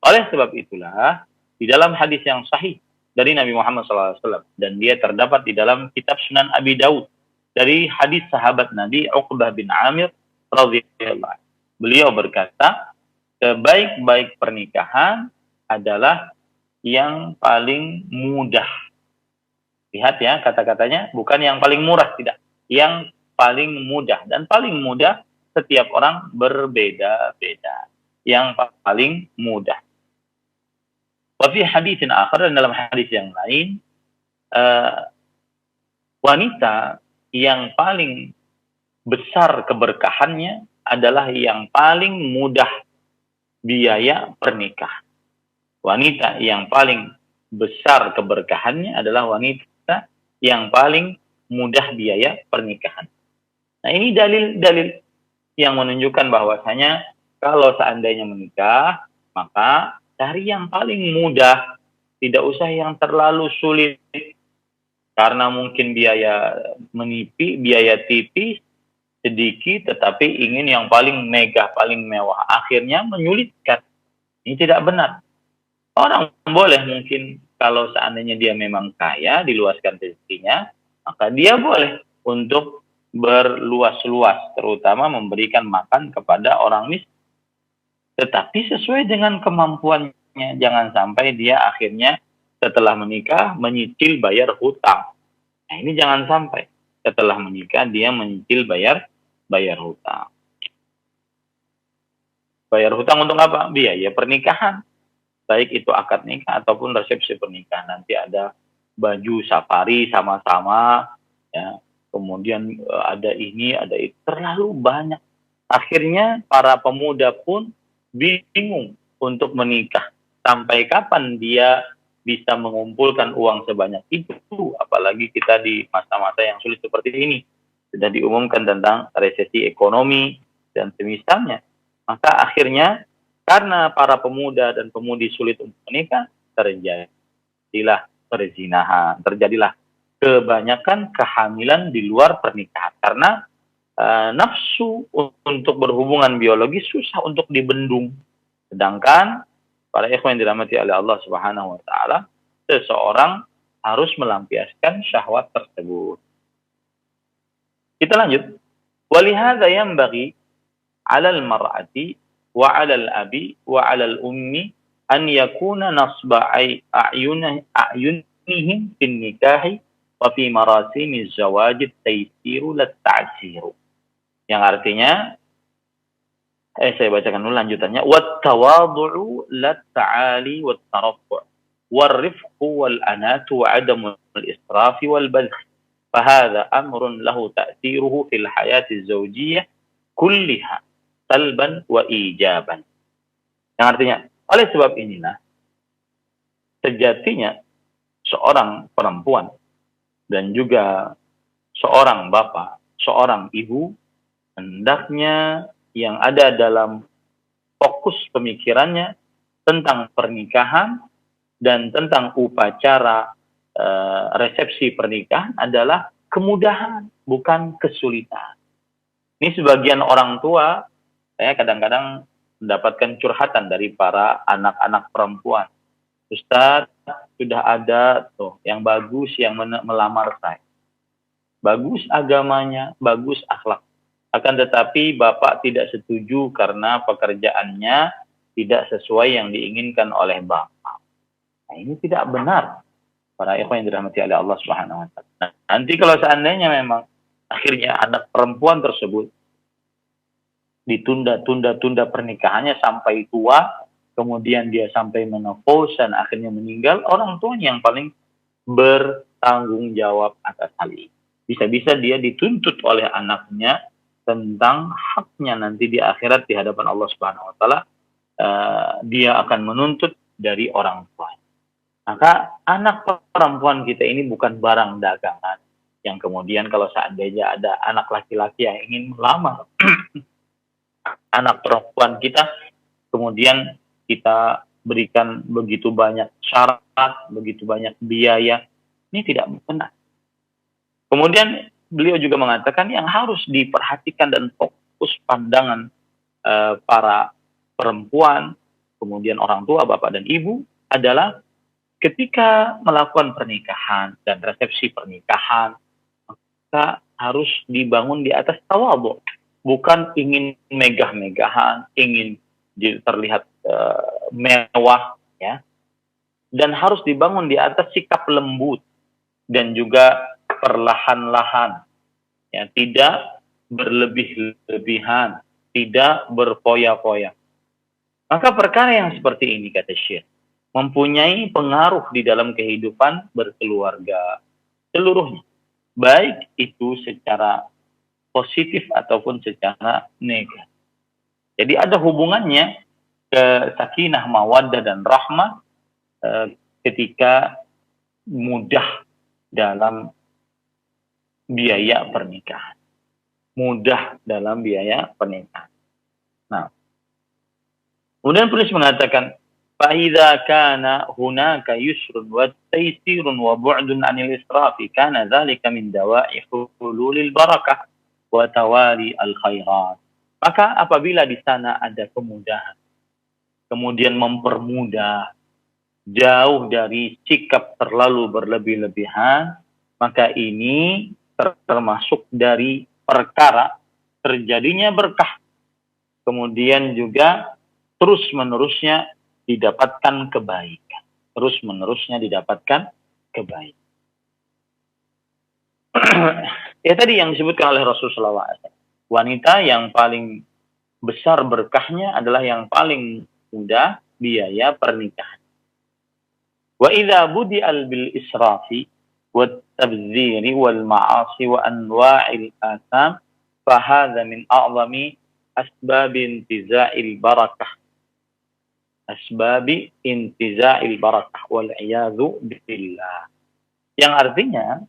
Oleh sebab itulah di dalam hadis yang sahih dari Nabi Muhammad SAW, dan dia terdapat di dalam kitab Sunan Abi Dawud dari hadis sahabat Nabi Uqbah bin Amir radhiyallahu anhu. Beliau berkata, sebaik-baik pernikahan adalah yang paling mudah. Lihat ya, kata-katanya bukan yang paling murah, tidak. yang paling mudah, dan paling mudah setiap orang berbeda-beda. Yang paling mudah. Wa fi haditsin akhar, dan dalam hadis yang lain, wanita yang paling besar keberkahannya adalah yang paling mudah biaya pernikahan. Wanita yang paling besar keberkahannya adalah wanita yang paling mudah biaya pernikahan. Nah, ini dalil-dalil yang menunjukkan bahwasanya kalau seandainya menikah, maka cari yang paling mudah, tidak usah yang terlalu sulit. Karena mungkin biaya tipis, sedikit, tetapi ingin yang paling megah, paling mewah. Akhirnya menyulitkan. Ini tidak benar. Orang boleh mungkin kalau seandainya dia memang kaya, diluaskan rezekinya, maka dia boleh untuk berluas-luas, terutama memberikan makan kepada orang miskin. Tetapi sesuai dengan kemampuannya, jangan sampai dia akhirnya setelah menikah menyicil bayar hutang. Nah, ini jangan sampai setelah menikah dia menyicil bayar hutang. Bayar hutang untuk apa? Biaya pernikahan. Baik itu akad nikah ataupun resepsi pernikahan. Nanti ada baju safari sama-sama, ya. Kemudian ada ini, ada itu, terlalu banyak. Akhirnya para pemuda pun bingung untuk menikah. Sampai kapan dia bisa mengumpulkan uang sebanyak itu? Apalagi kita di masa-masa yang sulit seperti ini. Sudah diumumkan tentang resesi ekonomi dan semisalnya. Maka akhirnya karena para pemuda dan pemudi sulit untuk menikah, terjadilah perzinahan, terjadilah kebanyakan kehamilan di luar pernikahan. Karena nafsu untuk berhubungan biologis susah untuk dibendung. Sedangkan para ikhwan yang dirahmati oleh Allah Subhanahu wa taala, seseorang harus melampiaskan syahwat tersebut. Kita lanjut. Walihadza yanbaghi 'alal mar'ati wa 'alal abi wa 'alal ummi an yakuna nasba a'yunihim fin nikahi wa fi marasimiz zawaj at-taysiru lat-ta'siru. Yang artinya saya bacakan dulu lanjutannya. Wat tawadhu'u lat-ta'ali wat-taraffu' war-rifqu wal-anatu wa 'adamul israfi wal-badh. Fahadha amrun lahu ta'thiruhu fil hayati az-zawjiyyah kulliha salban wa ijaban. Yang artinya, oleh sebab inilah sejatinya seorang perempuan dan juga seorang bapak, seorang ibu, hendaknya yang ada dalam fokus pemikirannya tentang pernikahan dan tentang upacara resepsi pernikahan adalah kemudahan, bukan kesulitan. Ini sebagian orang tua, saya kadang-kadang mendapatkan curhatan dari para anak-anak perempuan. Ustaz, sudah ada tuh yang bagus yang melamar saya. Bagus agamanya, bagus akhlak. Akan tetapi bapak tidak setuju karena pekerjaannya tidak sesuai yang diinginkan oleh bapak. Nah, ini tidak benar. Para ikhwan yang dirahmati oleh Allah Subhanahu wa taala. Nah, nanti kalau seandainya memang akhirnya anak perempuan tersebut ditunda pernikahannya sampai tua, kemudian dia sampai menopause dan akhirnya meninggal, orang tuanya yang paling bertanggung jawab atas hal ini. Bisa-bisa dia dituntut oleh anaknya tentang haknya nanti di akhirat di hadapan Allah Subhanahu wa taala. Dia akan menuntut dari orang tuanya. Maka anak perempuan kita ini bukan barang dagangan yang kemudian kalau seandainya ada anak laki-laki yang ingin melamar anak perempuan kita, kemudian kita berikan begitu banyak syarat, begitu banyak biaya. Ini tidak benar. Kemudian beliau juga mengatakan yang harus diperhatikan dan fokus pandangan para perempuan, kemudian orang tua, bapak dan ibu adalah ketika melakukan pernikahan dan resepsi pernikahan, maka harus dibangun di atas tawadhu. Bukan ingin megah-megahan, ingin terlihat mewah, ya. Dan harus dibangun di atas sikap lembut dan juga perlahan-lahan, ya, tidak berlebih-lebihan, tidak berfoya-foya. Maka perkara yang seperti ini, kata Syekh, mempunyai pengaruh di dalam kehidupan berkeluarga seluruhnya, baik itu secara positif ataupun secara negatif. Jadi ada hubungannya ke sakinah, mawaddah dan rahmah ketika mudah dalam biaya pernikahan. Mudah dalam biaya pernikahan. Nah, kemudian penulis mengatakan, فَإِذَا كَانَ هُنَاكَ يُسْرٌ وَتَيْسِيرٌ وَبُعْدٌ عَنِ الْإِسْرَافِ كَانَ ذَلِكَ مِنْ دَوَاعِي حُلُولِ الْبَرَكَةِ وَتَوَالِي الْخَيْرَاتِ. Maka apabila di sana ada kemudahan, kemudian mempermudah, jauh dari sikap terlalu berlebih-lebihan, maka ini termasuk dari perkara terjadinya berkah. Kemudian juga terus-menerusnya didapatkan kebaikan. Terus-menerusnya didapatkan kebaikan. Ya tadi yang disebutkan oleh Rasulullah SAW. Wanita yang paling besar berkahnya adalah yang paling mudah biaya pernikahan. Wa idza budi'al bil israfi wat tabdziri wal ma'asi wa anwa'il atham fa hadza min a'zami asbab intiza'il barakah. Asbabi intiza'il barakah wal iyadzu billah. Yang artinya,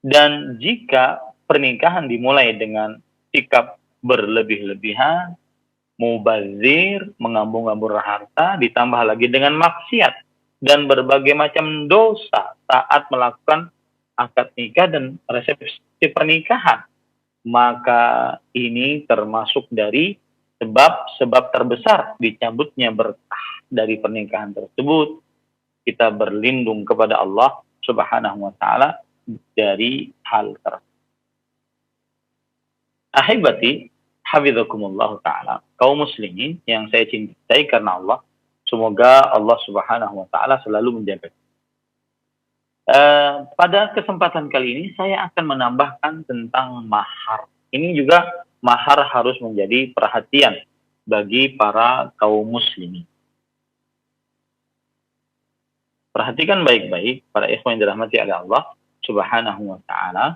dan jika pernikahan dimulai dengan sikap berlebih-lebihan, mubazir, mengambung-ambur harta, ditambah lagi dengan maksiat dan berbagai macam dosa saat melakukan akad nikah dan resepsi pernikahan, maka ini termasuk dari sebab-sebab terbesar dicabutnya berkah dari pernikahan tersebut. Kita berlindung kepada Allah Subhanahu wa ta'ala dari hal tersebut. Ahibati, hafizakumullah ta'ala, kaum muslimin yang saya cintai karena Allah, semoga Allah Subhanahu wa ta'ala selalu menjaga. Pada kesempatan kali ini saya akan menambahkan tentang mahar. Ini juga mahar harus menjadi perhatian bagi para kaum muslimin. Perhatikan baik-baik para ikhwan yang dirahmati oleh Allah Subhanahu wa ta'ala.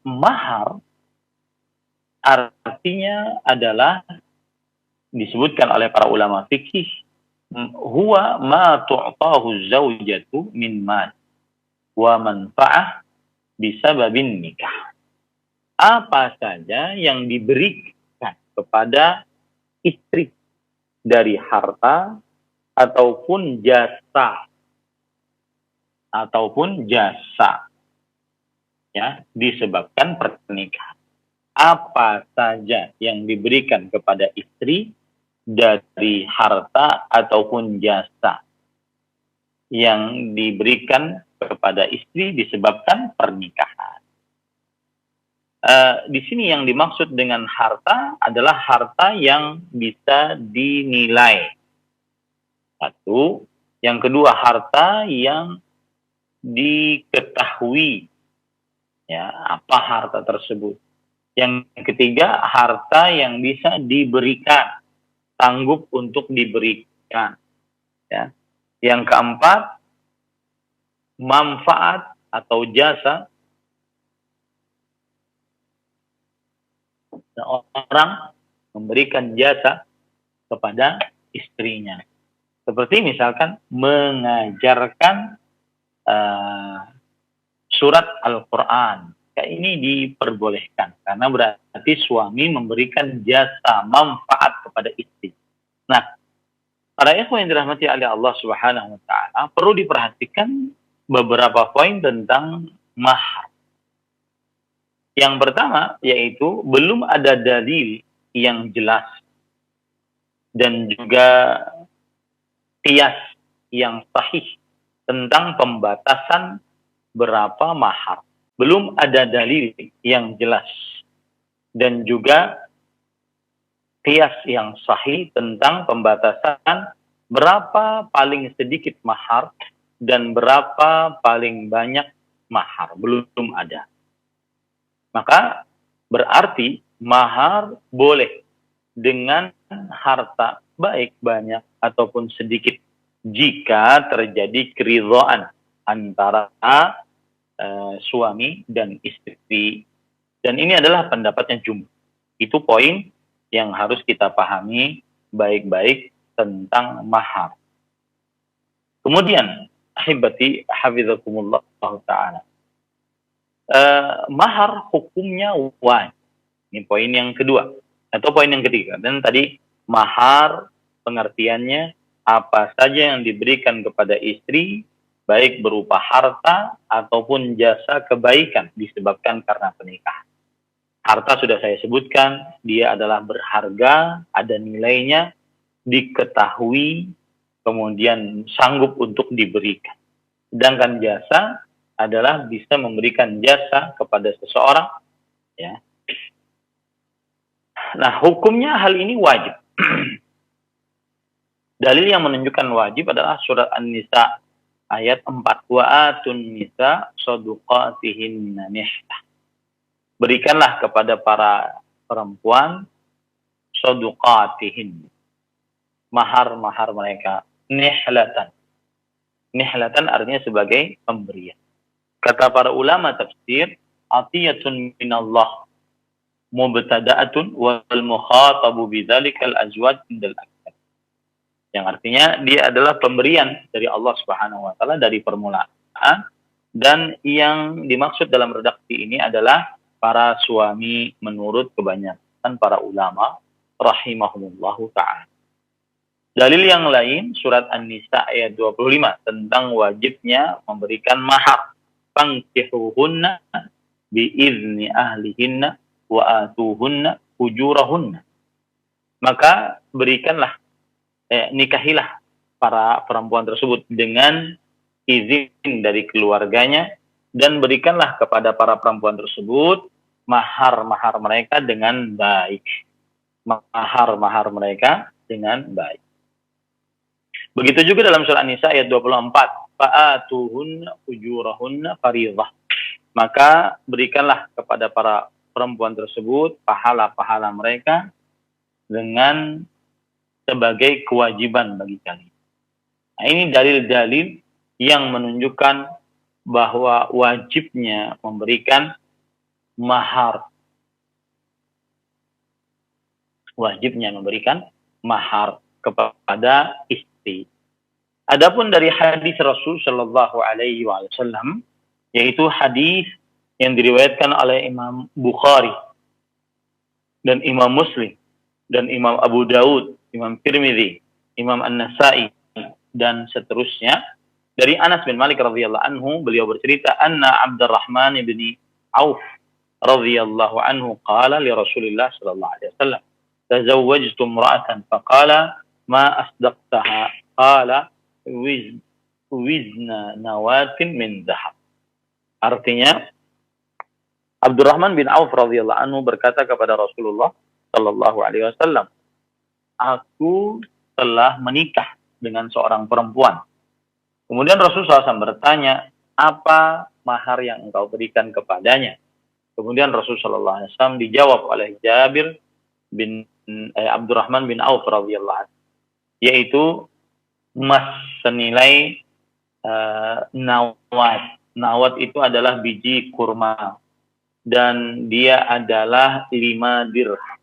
Mahar artinya adalah, disebutkan oleh para ulama fikih, huwa ma tu'tahu zaujatu min mal wa manfa'ah bisababin nikah. Apa saja yang diberikan kepada istri dari harta ataupun jasa, ya, disebabkan pernikahan. Apa saja yang diberikan kepada istri dari harta ataupun jasa yang diberikan kepada istri disebabkan pernikahan. Di sini yang dimaksud dengan harta adalah harta yang bisa dinilai. Satu. Yang kedua, harta yang diketahui, ya, apa harta tersebut. Yang ketiga, harta yang bisa diberikan, sanggup untuk diberikan, ya. Yang keempat, manfaat atau jasa. Seorang memberikan jasa kepada istrinya, seperti misalkan mengajarkan surat Al-Quran. Ini diperbolehkan karena berarti suami memberikan jasa manfaat kepada istri. Nah, para ikhwan yang dirahmati oleh Allah Subhanahu wa ta'ala, perlu diperhatikan beberapa poin tentang mahar. Yang pertama yaitu belum ada dalil yang jelas dan juga qiyas yang sahih tentang pembatasan berapa mahar. Belum ada dalil yang jelas dan juga qiyas yang sahih tentang pembatasan berapa paling sedikit mahar dan berapa paling banyak mahar. Belum ada. Maka berarti mahar boleh dengan harta, baik banyak ataupun sedikit, jika terjadi keridhaan antara suami dan istri. Dan ini adalah pendapatnya jumhur. Itu poin yang harus kita pahami baik-baik tentang mahar. Kemudian, ahibati hafizakumullah ta'ala. Mahar hukumnya wajib. Ini poin yang kedua atau poin yang ketiga. Dan tadi mahar pengertiannya apa saja yang diberikan kepada istri, baik berupa harta ataupun jasa kebaikan disebabkan karena pernikahan. Harta sudah saya sebutkan, dia adalah berharga, ada nilainya, diketahui, kemudian sanggup untuk diberikan. Sedangkan jasa adalah bisa memberikan jasa kepada seseorang, ya. Nah, hukumnya hal ini wajib. Dalil yang menunjukkan wajib adalah surat An-Nisa ayat 4. Wa atun nisa shaduqatihinna nihlah. Berikanlah kepada para perempuan shaduqatihin, mahar-mahar mereka, nihlatan. Nihlatan artinya sebagai pemberian. Kata para ulama tafsir, atiyatun minallah mubtada'atun wal mukhatabu bidzalikal azwaj indal aktsar. Yang artinya dia adalah pemberian dari Allah Subhanahu wa taala dari permulaan, dan yang dimaksud dalam redaksi ini adalah para suami menurut kebanyakan para ulama rahimahumullahu ta'ala. Dalil yang lain surat An-Nisa ayat 25 tentang wajibnya memberikan mahar. Fankihuhunna biizni ahlihinna wa atuhunna ujurahunna. Maka berikanlah, nikahilah para perempuan tersebut dengan izin dari keluarganya, dan berikanlah kepada para perempuan tersebut mahar-mahar mereka dengan baik. Mahar-mahar mereka dengan baik. Begitu juga dalam surah An-Nisa ayat 24. Fa'atuhunna ujurahunna fariidhah. Maka berikanlah kepada para perempuan tersebut pahala-pahala mereka dengan sebagai kewajiban bagi kalian. Nah, ini dalil-dalil yang menunjukkan bahwa wajibnya memberikan mahar. Wajibnya memberikan mahar kepada istri. Adapun dari hadis Rasul Shallallahu Alaihi Wasallam, yaitu hadis yang diriwayatkan oleh Imam Bukhari dan Imam Muslim dan Imam Abu Daud, Imam Tirmidzi, Imam An-Nasai dan seterusnya, dari Anas bin Malik radhiyallahu anhu, beliau bercerita, anna Abdurrahman bin Auf radhiyallahu anhu qala li Rasulillah sallallahu alaihi wasallam, tazawwajtu imra'atan faqala ma asdaqtaha qala wizna nawatin min dhahab. Artinya, Abdurrahman bin Auf radhiyallahu anhu berkata kepada Rasulullah sallallahu alaihi wasallam, aku telah menikah dengan seorang perempuan. Kemudian Rasulullah SAW bertanya, apa mahar yang engkau berikan kepadanya? Kemudian Rasulullah SAW dijawab oleh Jabir bin Abdurrahman bin Auf radhiyallahu anhu, yaitu emas senilai nawat. Nawat itu adalah biji kurma, dan dia adalah 5 dirham.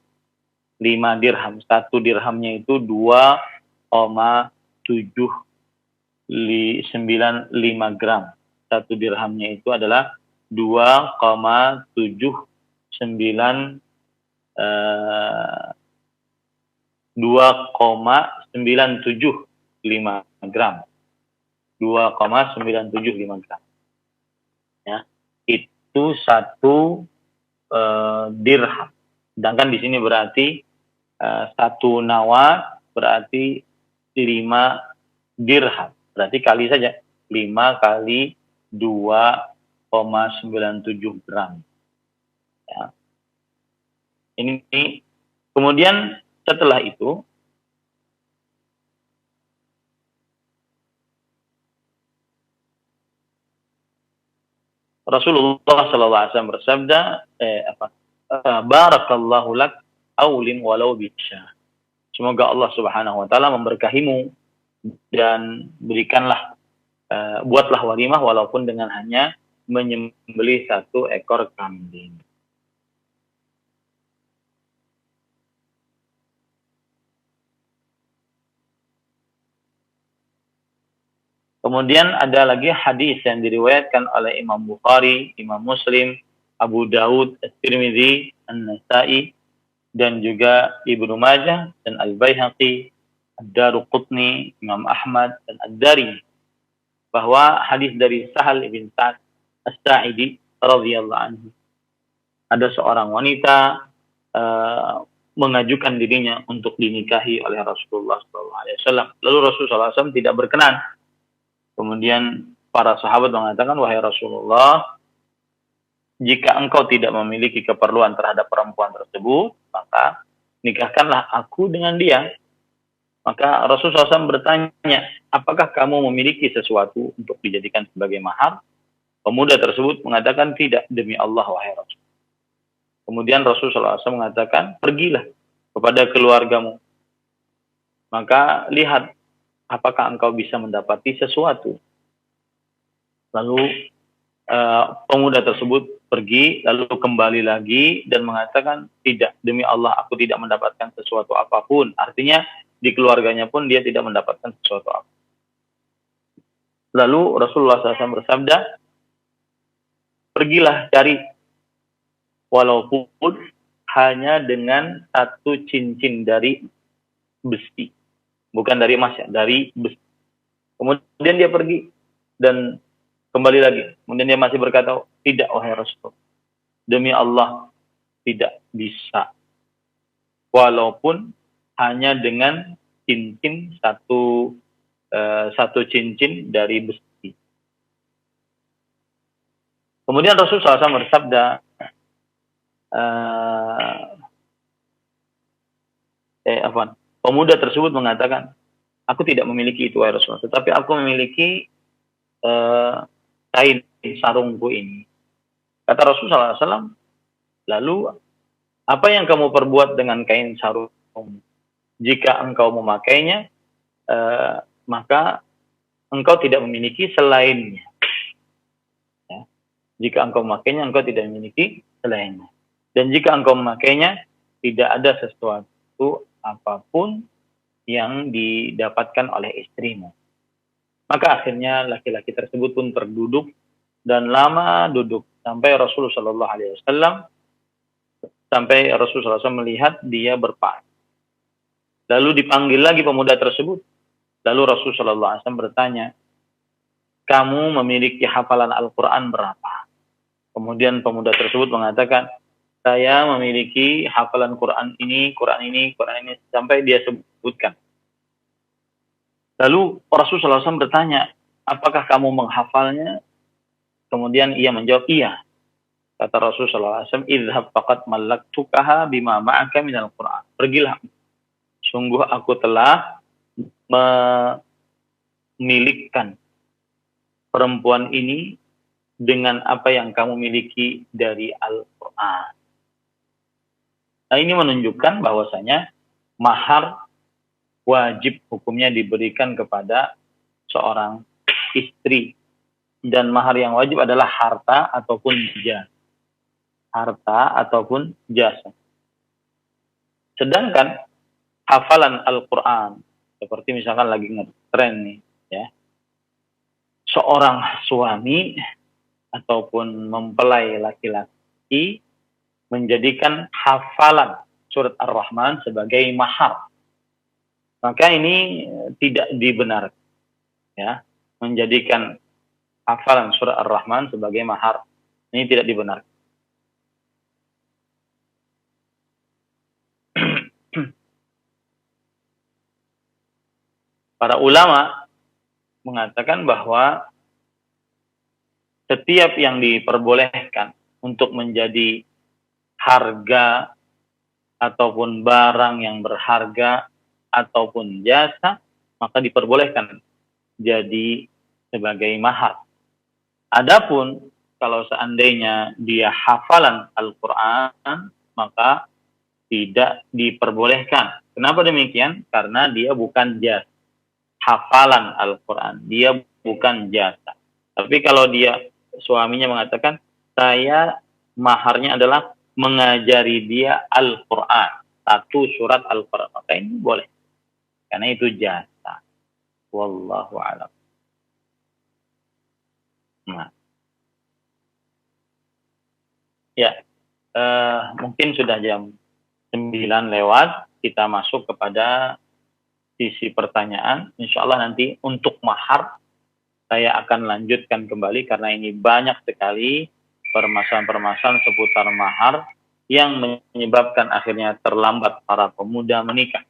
5 dirham. 1 dirhamnya itu 2,75 gram. 1 dirhamnya itu adalah 2,97 gram. 2,975 gram. Ya, itu 1 dirham. Sedangkan di sini berarti 1 nawat berarti 5 dirham. Berarti kali saja 5 kali 2,97 gram. Ya. Ini kemudian setelah itu Rasulullah sallallahu alaihi wasallam bersabda, barakallahu lak aulin walau bisya. Semoga Allah Subhanahu wa taala memberkahimu dan berikanlah buatlah walimah walaupun dengan hanya menyembelih 1 ekor kambing. Kemudian ada lagi hadis yang diriwayatkan oleh Imam Bukhari, Imam Muslim, Abu Daud, At-Tirmidzi, An-Nasa'i, dan juga Ibnu Majah dan Al-Baihaqi, Ad-Daruqutni, Imam Ahmad, dan Ad-Darimi, bahwa hadis dari Sahal bin Sa'ad As-Sa'idi radhiyallahu anhu, ada seorang wanita mengajukan dirinya untuk dinikahi oleh Rasulullah SAW. Lalu Rasulullah SAW tidak berkenan. Kemudian para sahabat mengatakan, wahai Rasulullah, jika engkau tidak memiliki keperluan terhadap perempuan tersebut, maka nikahkanlah aku dengan dia. Maka Rasulullah SAW bertanya, apakah kamu memiliki sesuatu untuk dijadikan sebagai mahar? Pemuda tersebut mengatakan, tidak, demi Allah wahai Rasul. Kemudian Rasulullah SAW mengatakan, pergilah kepada keluargamu. Maka lihat, apakah engkau bisa mendapati sesuatu? Lalu pemuda tersebut pergi, lalu kembali lagi dan mengatakan, tidak, demi Allah aku tidak mendapatkan sesuatu apapun. Artinya di keluarganya pun dia tidak mendapatkan sesuatu apapun. Lalu Rasulullah SAW bersabda, pergilah cari, walaupun hanya dengan 1 cincin dari besi. Bukan dari emas ya, dari besi. Kemudian dia pergi dan kembali lagi. Kemudian dia masih berkata, tidak wahai Rasul, demi Allah tidak bisa. Walaupun hanya dengan cincin satu cincin dari besi. Kemudian Rasul SAW bersabda, pemuda tersebut mengatakan, aku tidak memiliki itu wahai Rasulullah, tetapi aku memiliki kain sarungku ini. Kata Rasulullah SAW, lalu apa yang kamu perbuat dengan kain sarung? Jika engkau memakainya, maka engkau tidak memiliki selainnya. Ya. Jika engkau memakainya, engkau tidak memiliki selainnya. Dan jika engkau memakainya, tidak ada sesuatu apapun yang didapatkan oleh istrimu. Maka akhirnya laki-laki tersebut pun terduduk dan lama duduk sampai Rasulullah SAW melihat dia berpaling. Lalu dipanggil lagi pemuda tersebut. Lalu Rasulullah SAW bertanya, kamu memiliki hafalan Al-Quran berapa? Kemudian pemuda tersebut mengatakan, saya memiliki hafalan Quran ini, sampai dia sebutkan. Lalu Rasulullah SAW bertanya, apakah kamu menghafalnya? Kemudian ia menjawab, iya. Kata Rasulullah SAW, idhab faqad mallaktukaha bima ma'aka minal Quran. Pergilah. Sungguh aku telah memiliki perempuan ini dengan apa yang kamu miliki dari Al-Quran. Nah, ini menunjukkan bahwasanya mahar wajib hukumnya diberikan kepada seorang istri. Dan mahar yang wajib adalah harta ataupun jasa. Harta ataupun jasa. Sedangkan hafalan Al-Quran, seperti misalkan lagi ngetren nih, ya, seorang suami ataupun mempelai laki-laki menjadikan hafalan surat Ar-Rahman sebagai mahar, maka ini tidak dibenarkan, ya, menjadikan hafalan surat Ar-Rahman sebagai mahar, ini tidak dibenarkan. Para ulama mengatakan bahwa setiap yang diperbolehkan untuk menjadi harga ataupun barang yang berharga ataupun jasa, maka diperbolehkan jadi sebagai mahar. Adapun kalau seandainya dia hafalan Al-Quran, maka tidak diperbolehkan. Kenapa demikian? Karena dia bukan jas. Hafalan Al-Quran, dia bukan jasa. Tapi kalau dia, suaminya mengatakan, saya maharnya adalah mengajari dia Al-Quran, satu surat Al-Quran, maka ini boleh. Karena itu jasa. Wallahu a'lam. Nah. Ya, mungkin sudah jam 9 lewat, kita masuk kepada sisi pertanyaan. Insya Allah nanti untuk mahar, saya akan lanjutkan kembali karena ini banyak sekali permasalahan-permasalahan seputar mahar yang menyebabkan akhirnya terlambat para pemuda menikah.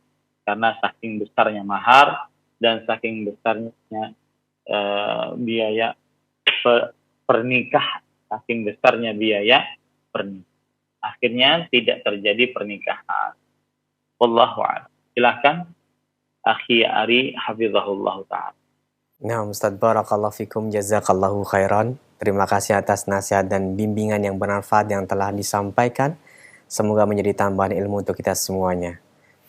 Karena saking besarnya mahar dan saking besarnya biaya pernikahan, saking besarnya biaya pernikahan. Akhirnya tidak terjadi pernikahan. Wallahu a'lam. Silakan Akhi Ari hafizahullah ta'ala. Nah, Ustaz, barakallahu fikum, jazakallahu khairan. Terima kasih atas nasihat dan bimbingan yang bermanfaat yang telah disampaikan. Semoga menjadi tambahan ilmu untuk kita semuanya.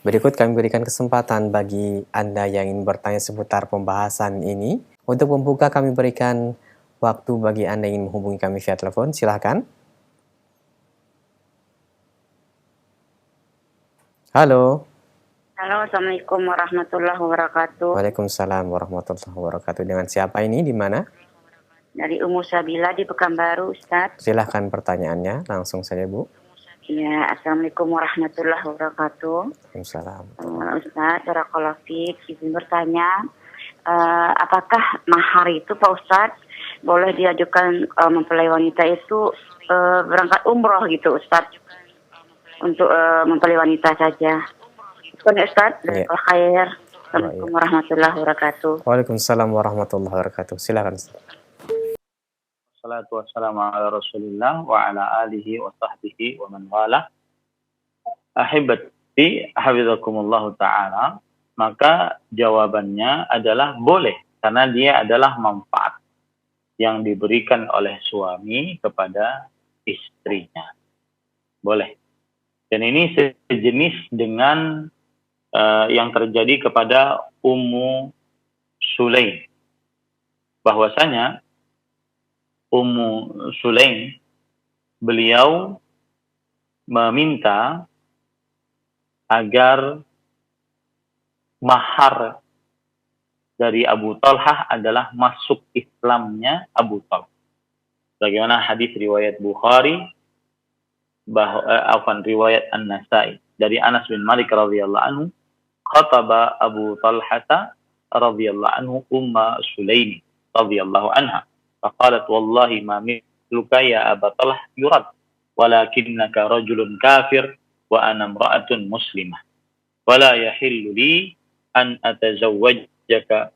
Berikut kami berikan kesempatan bagi Anda yang ingin bertanya seputar pembahasan ini. Untuk membuka kami berikan waktu bagi Anda yang ingin menghubungi kami via telepon. Silahkan. Halo. Halo, Assalamualaikum warahmatullahi wabarakatuh. Waalaikumsalam warahmatullahi wabarakatuh. Dengan siapa ini, di mana? Dari Ummu Sabila di Pekanbaru, Ustaz. Silahkan pertanyaannya, langsung saja, Bu. Ya, Assalamualaikum warahmatullahi wabarakatuh. Waalaikumsalam. Ustaz, barakallahu fiik, izin bertanya, apakah mahar itu, Pak Ustaz, boleh diajukan mempelai wanita itu berangkat umroh gitu, Ustaz? Untuk mempelai wanita saja. Ustaz, khair. Assalamualaikum warahmatullahi wabarakatuh. Waalaikumsalam warahmatullahi wabarakatuh. Silakan. Wassalatu wassalamu ala Rasulillah wa ala alihi wa sahbihi wa man wala. Ahibati hafizakumullah ta'ala. Maka jawabannya adalah boleh, karena dia adalah manfaat yang diberikan oleh suami kepada istrinya. Boleh. Dan ini sejenis dengan yang terjadi kepada Ummu Sulaim. Bahwasanya Ummu Sulaim, beliau meminta agar mahar dari Abu Talhah adalah masuk Islamnya Abu Talhah. Bagaimana hadis riwayat Bukhari, riwayat An-Nasai dari Anas bin Malik radhiyallahu anhu, khataba Abu Talhah radhiyallahu anhu Umma Sulaim radhiyallahu anha, faqalat wallahi ma mithluka ya Aba Talhah yurad, walakinnaka rajulun kafir wa ana imra'atun muslimah, wala yahillu li an atazawwajaka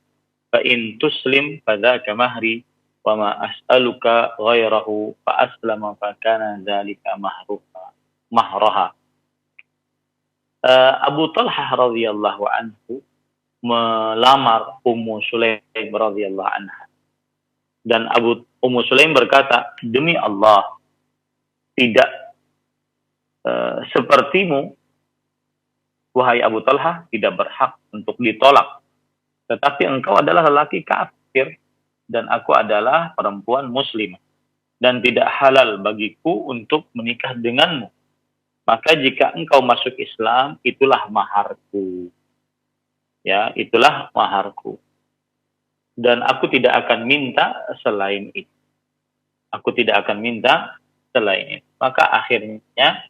fa in tuslim fadzaka mahri wa ma as'aluka ghairahu fa aslama fa kana dzalika mahraha. Abu Talhah radhiyallahu anhu melamar Ummu Sulaim radhiyallahu anha. Dan Ummu Sulaim berkata, demi Allah, tidak sepertimu, wahai Abu Talhah, tidak berhak untuk ditolak. Tetapi engkau adalah lelaki kafir dan aku adalah perempuan muslim, dan tidak halal bagiku untuk menikah denganmu. Maka jika engkau masuk Islam, itulah maharku. Ya, itulah maharku. Dan aku tidak akan minta selain itu. Aku tidak akan minta selain itu. Maka akhirnya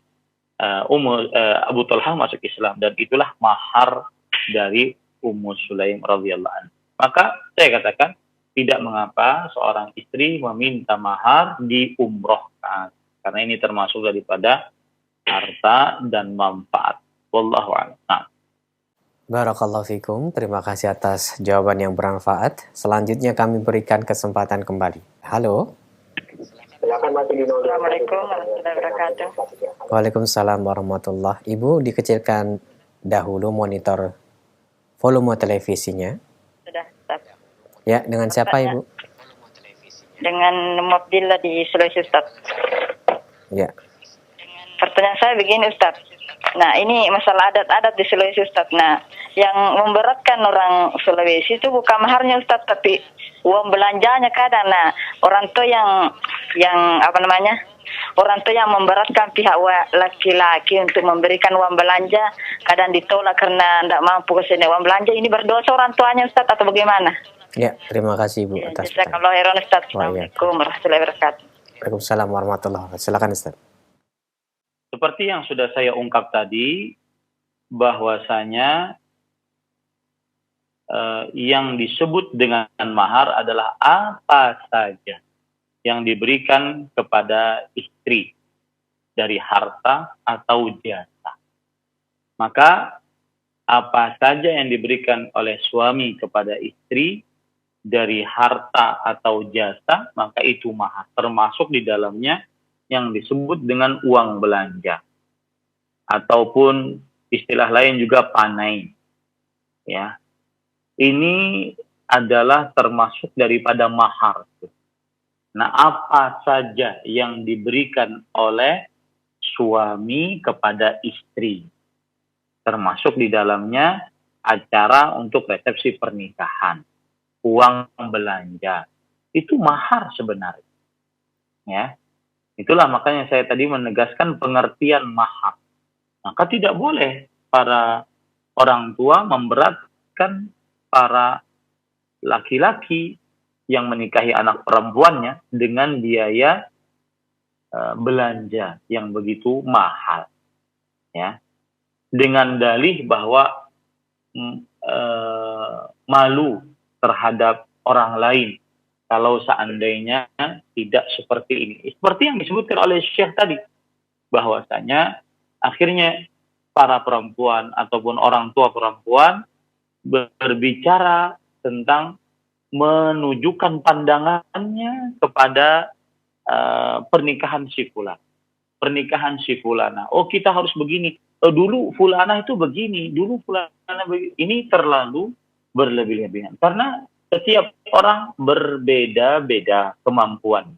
Abu Talhah masuk Islam, dan itulah mahar dari Ummu Sulaim radhiyallahu anha. Maka saya katakan, tidak mengapa seorang istri meminta mahar diumrohkan, karena ini termasuk daripada harta dan manfaat. Wallahu a'lam. Nah. Barakallahu fikum. Terima kasih atas jawaban yang bermanfaat. Selanjutnya kami berikan kesempatan kembali. Halo. Assalamualaikum warahmatullahi wabarakatuh. Waalaikumsalam warahmatullahi. Ibu dikecilkan dahulu monitor volume televisinya. Sudah, Ustaz. Ya, dengan siapa Ibu? dengan Mu'abdillah di Sulawesi Ustaz. Ya. Pertanyaan saya begini Ustaz. Nah ini masalah adat-adat di Sulawesi Ustaz. Nah yang memberatkan orang Sulawesi itu bukan maharnya Ustaz, tapi uang belanjanya kadang. Nah orang tua yang orang tua yang memberatkan pihak laki-laki untuk memberikan uang belanja, kadang ditolak karena tidak mampu kesini uang belanja. Ini berdosa orang tuanya Ustaz atau bagaimana? Ya, terima kasih Ibu atas pertanyaan. Kalau Heron Ustaz. Assalamualaikum warahmatullahi wabarakatuh. Waalaikumsalam warahmatullahi wabarakatuh. Silakan Ustaz. Seperti yang sudah saya ungkap tadi, bahwasanya yang disebut dengan mahar adalah apa saja yang diberikan kepada istri dari harta atau jasa. Maka apa saja yang diberikan oleh suami kepada istri dari harta atau jasa, maka itu mahar, termasuk di dalamnya yang disebut dengan uang belanja, ataupun istilah lain juga panai. Ya, ini adalah termasuk daripada mahar. Nah, apa saja yang diberikan oleh suami kepada istri, termasuk di dalamnya acara untuk resepsi pernikahan, uang belanja, itu mahar sebenarnya. Ya, itulah makanya saya tadi menegaskan pengertian mahar. Maka tidak boleh para orang tua memberatkan para laki-laki yang menikahi anak perempuannya dengan biaya belanja yang begitu mahal. Ya, dengan dalih bahwa malu terhadap orang lain kalau seandainya tidak seperti ini. Seperti yang disebutkan oleh Syekh tadi, bahwasanya akhirnya para perempuan ataupun orang tua perempuan berbicara tentang menunjukkan pandangannya kepada pernikahan si fulan. Pernikahan si fulana. Oh, kita harus begini. Dulu fulana itu begini, dulu fulana begini. Ini terlalu berlebih-lebihan. Karena setiap orang berbeda-beda kemampuan.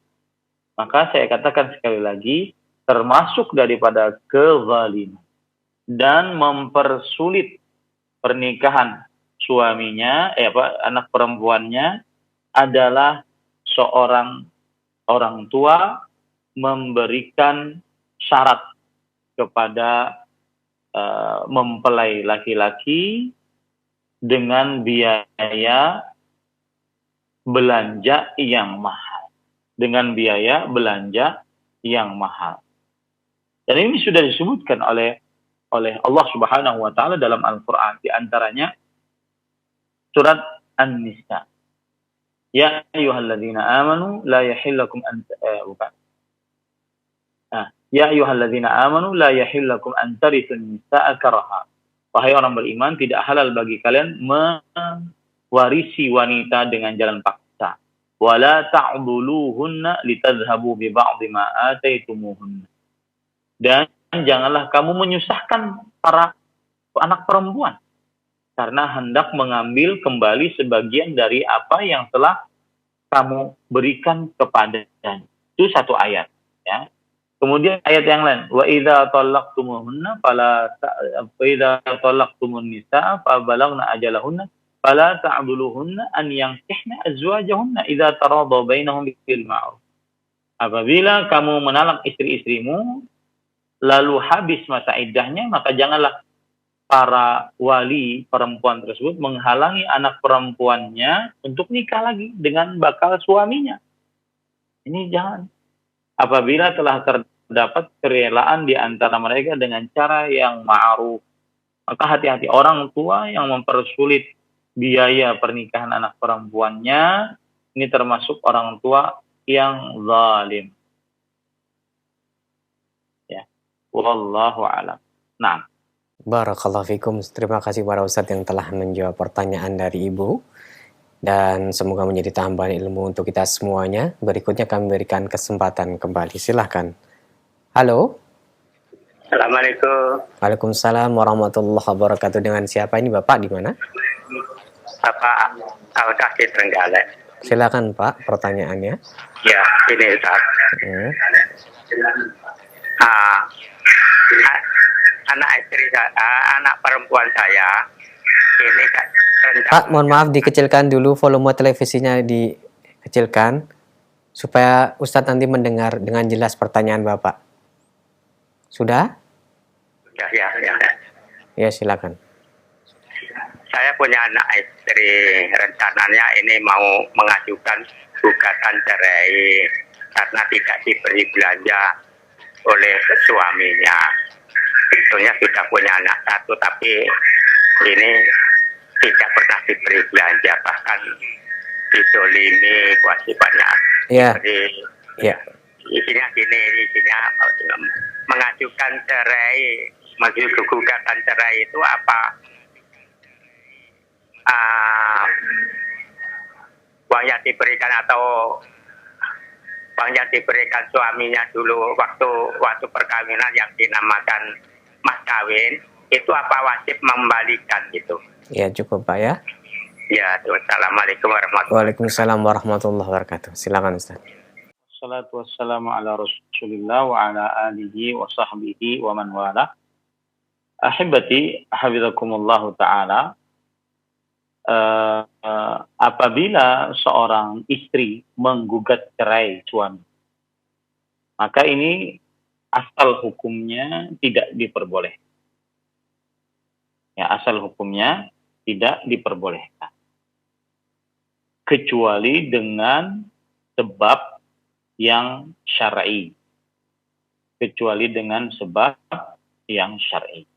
Maka saya katakan sekali lagi, termasuk daripada kezaliman dan mempersulit pernikahan suaminya, anak perempuannya adalah seorang orang tua memberikan syarat kepada mempelai laki-laki dengan biaya belanja yang mahal. Dengan biaya belanja yang mahal. Dan ini sudah disebutkan oleh Allah Subhanahu wa taala dalam Al-Qur'an, di antaranya surat An-Nisa. Ya ayyuhalladzina amanu la yahillakum an Ya ayyuhalladzina amanu la yahillakum an tarithun nisaa karaha. Wahai orang beriman, tidak halal bagi kalian mewarisi wanita dengan jalan paksa. Wala ta'dhuluhunna litadhhabu bi ba'dhi ma ataitumuhunna. Dan janganlah kamu menyusahkan para anak perempuan karena hendak mengambil kembali sebagian dari apa yang telah kamu berikan kepadanya. Itu satu ayat, ya. Kemudian ayat yang lain, wa idza talaqtumuhunna fala talaqtumun nisaa fa balagna ajalahunna fala ta'dhuluhunna an yankihna azwajahunna idza taradaw bainahum bil ma'ruf. Apabila kamu menalak istri-istrimu lalu habis masa iddahnya, maka janganlah para wali perempuan tersebut menghalangi anak perempuannya untuk nikah lagi dengan bakal suaminya. Ini jangan. Apabila telah terdapat kerelaan di antara mereka dengan cara yang ma'ruf, maka hati-hati orang tua yang mempersulit biaya pernikahan anak perempuannya, ini termasuk orang tua yang zalim. Ya, wallahu a'lam. Nah, Barakallahu fikum. Terima kasih para ustadz yang telah menjawab pertanyaan dari Ibu. Dan semoga menjadi tambahan ilmu untuk kita semuanya. Berikutnya kami berikan kesempatan kembali. Silahkan. Halo. Assalamualaikum. Waalaikumsalam warahmatullahi wabarakatuh. Dengan siapa ini Bapak? Di mana? Bapak Al-Kahfi Trenggalek. Silakan Pak, pertanyaannya. Ya, ini Ustaz. Hmm. Ah, a- anak istri saya, anak perempuan saya ini kan Pak, mohon maaf dikecilkan dulu volume televisinya, dikecilkan supaya Ustadz nanti mendengar dengan jelas pertanyaan Bapak. Sudah? ya. Ya, silakan. Saya punya anak istri, rencananya ini mau mengajukan gugatan cerai karena tidak diberi belanja oleh suaminya. Sebetulnya sudah punya anak satu, tapi ini tidak pernah diberi belanja, bahkan didolimi kewajibannya. Ya. Ya. Isinya mengajukan cerai, mengajukan gugatan cerai itu apa? Uang yang diberikan atau uang yang diberikan suaminya dulu waktu perkawinan yang dinamakan mas kawin, itu apa wajib membalikan gitu? Ya, cukup Pak ya. Ya, Assalamualaikum warahmatullahi wabarakatuh. Waalaikumsalam warahmatullahi wabarakatuh. Silakan Ustaz. Wassalatu wassalamu ala Rasulillah wa ala alihi wa sahbihi wa man wala. Ahibati, hafizakumullahu ta'ala. Apabila seorang istri menggugat cerai suami, maka ini asal hukumnya tidak diperbolehkan. Ya, asal hukumnya tidak diperbolehkan. Kecuali dengan sebab yang syar'i. Kecuali dengan sebab yang syar'i.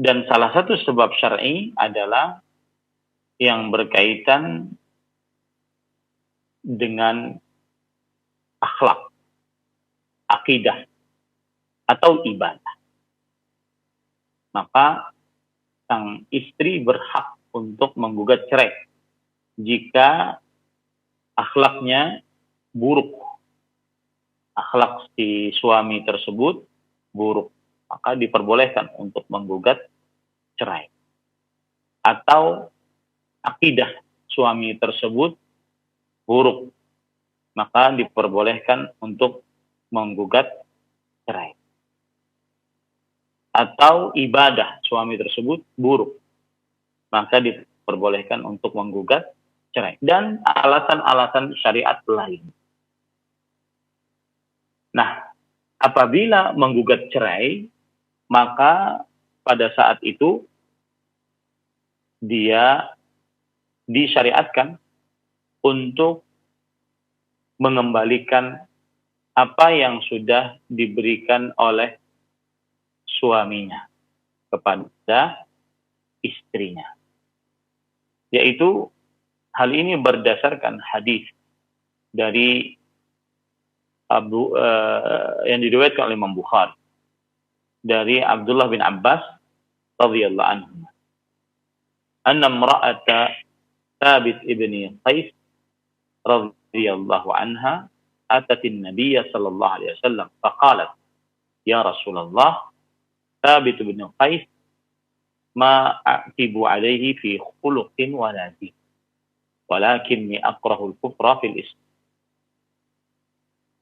Dan salah satu sebab syar'i adalah yang berkaitan dengan akhlak, akidah, atau ibadah. Maka sang istri berhak untuk menggugat cerai jika akhlaknya buruk. Akhlak si suami tersebut buruk, maka diperbolehkan untuk menggugat cerai. Atau akidah suami tersebut buruk, maka diperbolehkan untuk menggugat cerai. Atau ibadah suami tersebut buruk, maka diperbolehkan untuk menggugat cerai. Dan alasan-alasan syariat lain. Nah, apabila menggugat cerai, maka pada saat itu dia disyariatkan untuk mengembalikan apa yang sudah diberikan oleh suaminya kepada istrinya. Yaitu hal ini berdasarkan hadis dari yang diriwayatkan oleh Imam Bukhari dari Abdullah bin Abbas radhiyallahu anhu. Anna imra'ata Thabit ibn Qais radhiyallahu anha atat an-nabiy sallallahu alaihi wasallam faqalat ya Rasulullah Thabit ibn Qais ma a'tibu alaihi fi khuluqin wala din walakinni akrahu al-kufra fil Islam.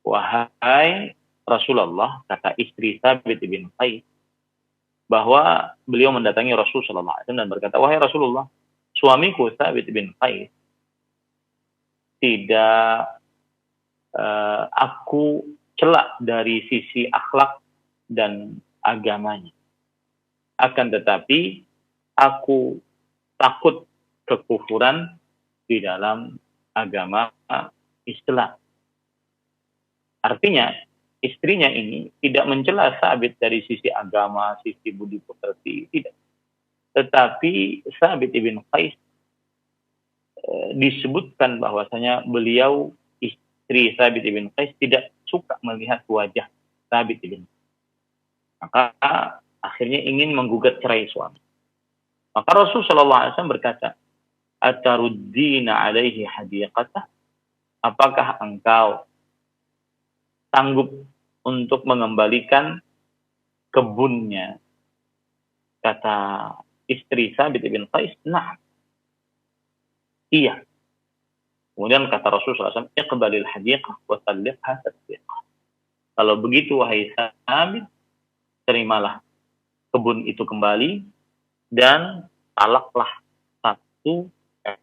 Wahai Rasulullah, kata istri Thabit bin Qais, bahwa beliau mendatangi Rasul sallallahu alaihi wasallam dan berkata, wahai Rasulullah, suamiku Thabit bin Qais tidak aku celak dari sisi akhlak dan agamanya. Akan tetapi aku takut kekufuran di dalam agama Islam. Artinya istrinya ini tidak mencela Thabit dari sisi agama, sisi budi pekerti, tidak. Tetapi Thabit bin Qais disebutkan bahwasanya beliau, istri Thabit bin Qais, tidak suka melihat wajah Thabit bin Qais. Maka akhirnya ingin menggugat cerai suami. Maka Rasul sallallahu alaihi wasallam berkata, "Ataruddina alaihi hadiqatah?" Apakah engkau sanggup untuk mengembalikan kebunnya? Kata istri Thabit bin Qais, nah, iya. Kemudian kata Rasulullah SAW, iqbalil hadiqah wa talliqha tatliqah. Kalau begitu wahai Sabit, terimalah kebun itu kembali dan talaklah satu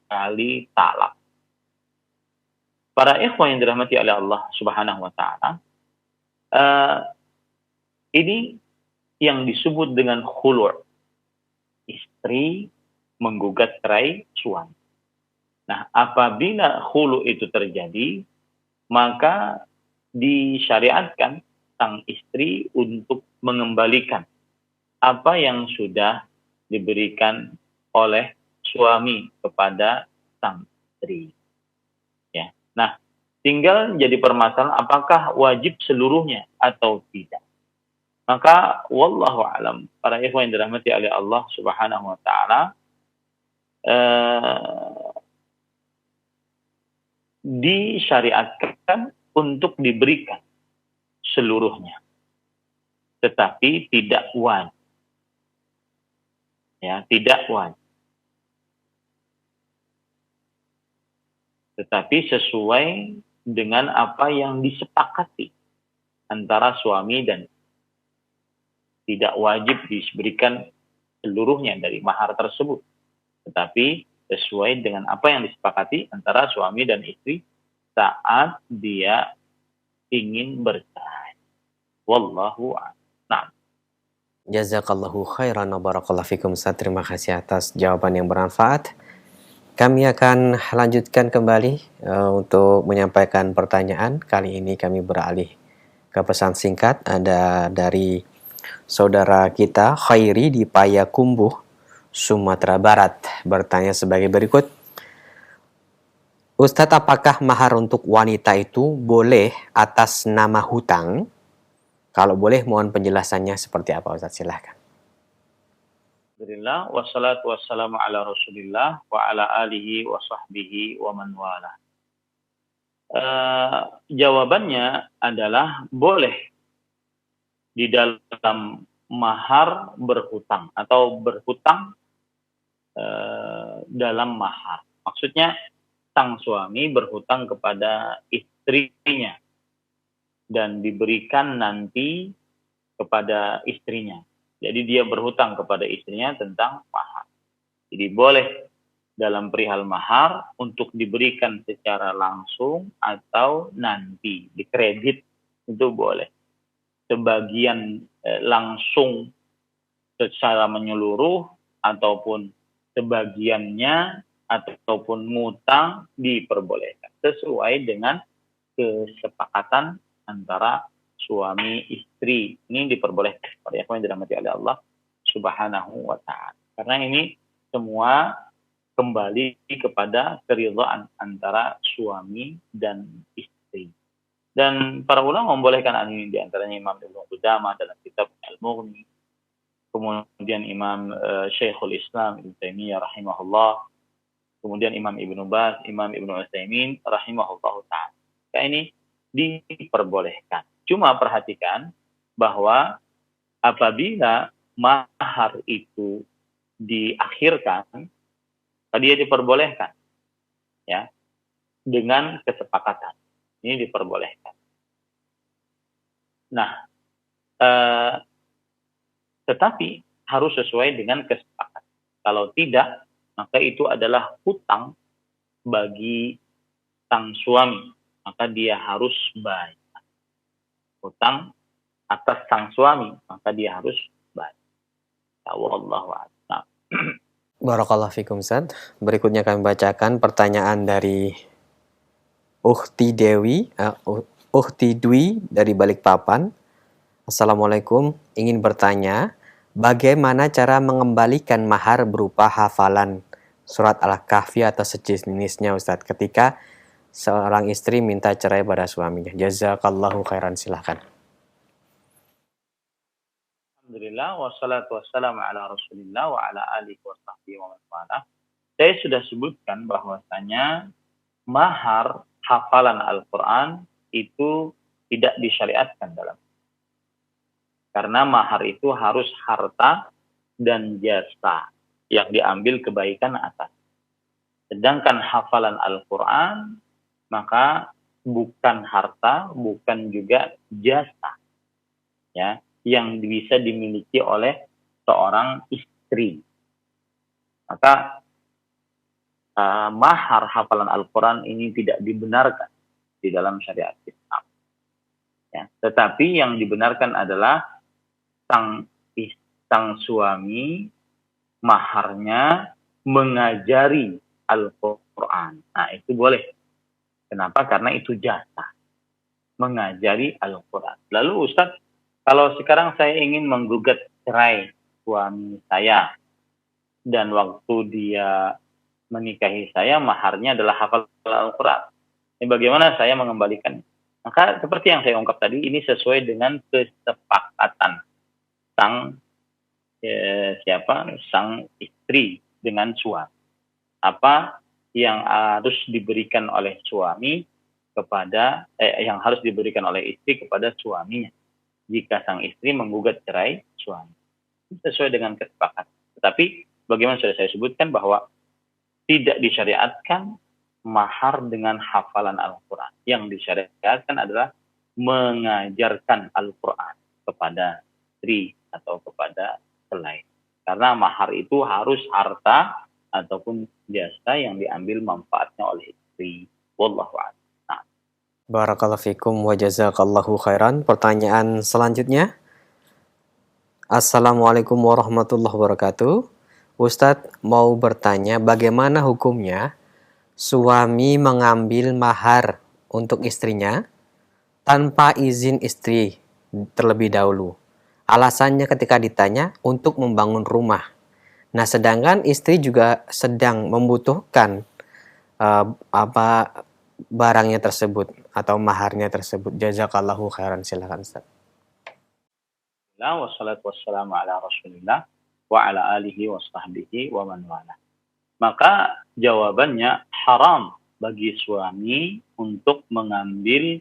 kali talak. Para ikhwan yang dirahmati oleh Allah Subhanahu wa taala, ini yang disebut dengan khulu'. Istri menggugat cerai suami. Nah, apabila khulu' itu terjadi, maka disyariatkan sang istri untuk mengembalikan apa yang sudah diberikan oleh suami kepada sang istri. Ya. Nah, tinggal jadi permasalahan apakah wajib seluruhnya atau tidak. Maka wallahu alam, para ikhwan yang dirahmati oleh Allah Subhanahu wa taala, disyariatkan untuk diberikan seluruhnya, tetapi tidak wajib. Ya, tidak wajib. Tetapi sesuai dengan apa yang disepakati antara suami dan istri. Tidak wajib diberikan seluruhnya dari mahar tersebut, tetapi sesuai dengan apa yang disepakati antara suami dan istri saat dia ingin bercerai. Wallahu a'lam. Jazakallahu khairan wa barakallahu fikum Ustaz. Terima kasih atas jawaban yang bermanfaat. Kami akan lanjutkan kembali untuk menyampaikan pertanyaan. Kali ini kami beralih ke pesan singkat. Ada dari saudara kita Khairi di Payakumbuh, Sumatera Barat, bertanya sebagai berikut. Ustadz, apakah mahar untuk wanita itu boleh atas nama hutang? Kalau boleh, mohon penjelasannya seperti apa, Ustadz? Silahkan. Alhamdulillah, wassalatu wassalamu ala rasulillah wa ala alihi wa sahbihi wa man wala. Jawabannya adalah boleh di dalam mahar berhutang atau berhutang dalam mahar. Maksudnya sang suami berhutang kepada istrinya dan diberikan nanti kepada istrinya. Jadi dia berhutang kepada istrinya tentang mahar. Jadi boleh dalam perihal mahar untuk diberikan secara langsung atau nanti dikredit, itu boleh. Sebagian langsung secara menyeluruh ataupun sebagiannya ataupun ngutang diperbolehkan sesuai dengan kesepakatan antara suami istri. Ini diperbolehkan pada yang dirahmati oleh Allah Subhanahu wa taala. Karena ini semua kembali kepada keridhaan antara suami dan istri. Dan para ulama membolehkan hal ini, di antaranya Imam Ibnu Qudamah dalam kitab Al-Mughni, kemudian Imam Syekhul Islam Ibnu Taimiyah rahimahullah, kemudian Imam Ibnu Baz, Imam Ibnu Utsaimin rahimahullah ta'ala. Ini diperbolehkan. Cuma perhatikan bahwa apabila mahar itu diakhirkan, tadi diperbolehkan, ya, dengan kesepakatan. Ini diperbolehkan. Nah, tetapi harus sesuai dengan kesepakatan. Kalau tidak, maka itu adalah hutang bagi sang suami, maka dia harus bayar. Hutang atas sang suami, maka dia harus bayar. Wallahu a'lam. Barakallahu fikum, Ustaz. Berikutnya kami bacakan pertanyaan dari Ukhti Dwi dari Balikpapan. Assalamualaikum, ingin bertanya, bagaimana cara mengembalikan mahar berupa hafalan surat Al-Kahfi atau sejenisnya, Ustaz, ketika seorang istri minta cerai pada suaminya? Jazakallahu khairan, silahkan. Alhamdulillah, wassalatu wassalamu ala rasulillah wa ala alihi wa sahbihi wa man wala. Saya sudah sebutkan bahwasanya mahar hafalan Al-Quran itu tidak disyariatkan dalam. Karena mahar itu harus harta dan jasa yang diambil kebaikan atas. Sedangkan hafalan Al-Quran maka bukan harta, bukan juga jasa, ya, yang bisa dimiliki oleh seorang istri. Maka mahar hafalan Al-Quran ini tidak dibenarkan di dalam syariat Islam. Ya. Tetapi yang dibenarkan adalah sang suami maharnya mengajari Al-Quran. Nah, itu boleh. Kenapa? Karena itu jasa. Mengajari Al-Quran. Lalu Ustaz, kalau sekarang saya ingin menggugat cerai suami saya, dan waktu dia menikahi saya, maharnya adalah hafalan Al-Quran. Ini bagaimana saya mengembalikan? Maka seperti yang saya ungkap tadi, ini sesuai dengan kesepakatan sang istri dengan suami. Apa yang harus diberikan oleh suami kepada yang harus diberikan oleh istri kepada suaminya jika sang istri menggugat cerai suami, sesuai dengan kesepakatan. Tetapi bagaimana sudah saya sebutkan bahwa tidak disyariatkan mahar dengan hafalan Al-Quran. Yang disyariatkan adalah mengajarkan Al-Quran kepada istri atau kepada selain. Karena mahar itu harus harta ataupun jasa yang diambil manfaatnya oleh istri. Wallahu a'lam. Nah. Barakallahu fikum wa jazakallahu khairan. Pertanyaan selanjutnya. Assalamualaikum warahmatullahi wabarakatuh. Ustadz mau bertanya bagaimana hukumnya suami mengambil mahar untuk istrinya tanpa izin istri terlebih dahulu. Alasannya ketika ditanya untuk membangun rumah. Nah, sedangkan istri juga sedang membutuhkan barangnya tersebut atau maharnya tersebut. Jazakallahu khairan. Silakan Ustaz. Wassalatu wassalamu ala Rasulillah wa ala alihi wa sahbihi wa man wala. Maka jawabannya haram bagi suami untuk mengambil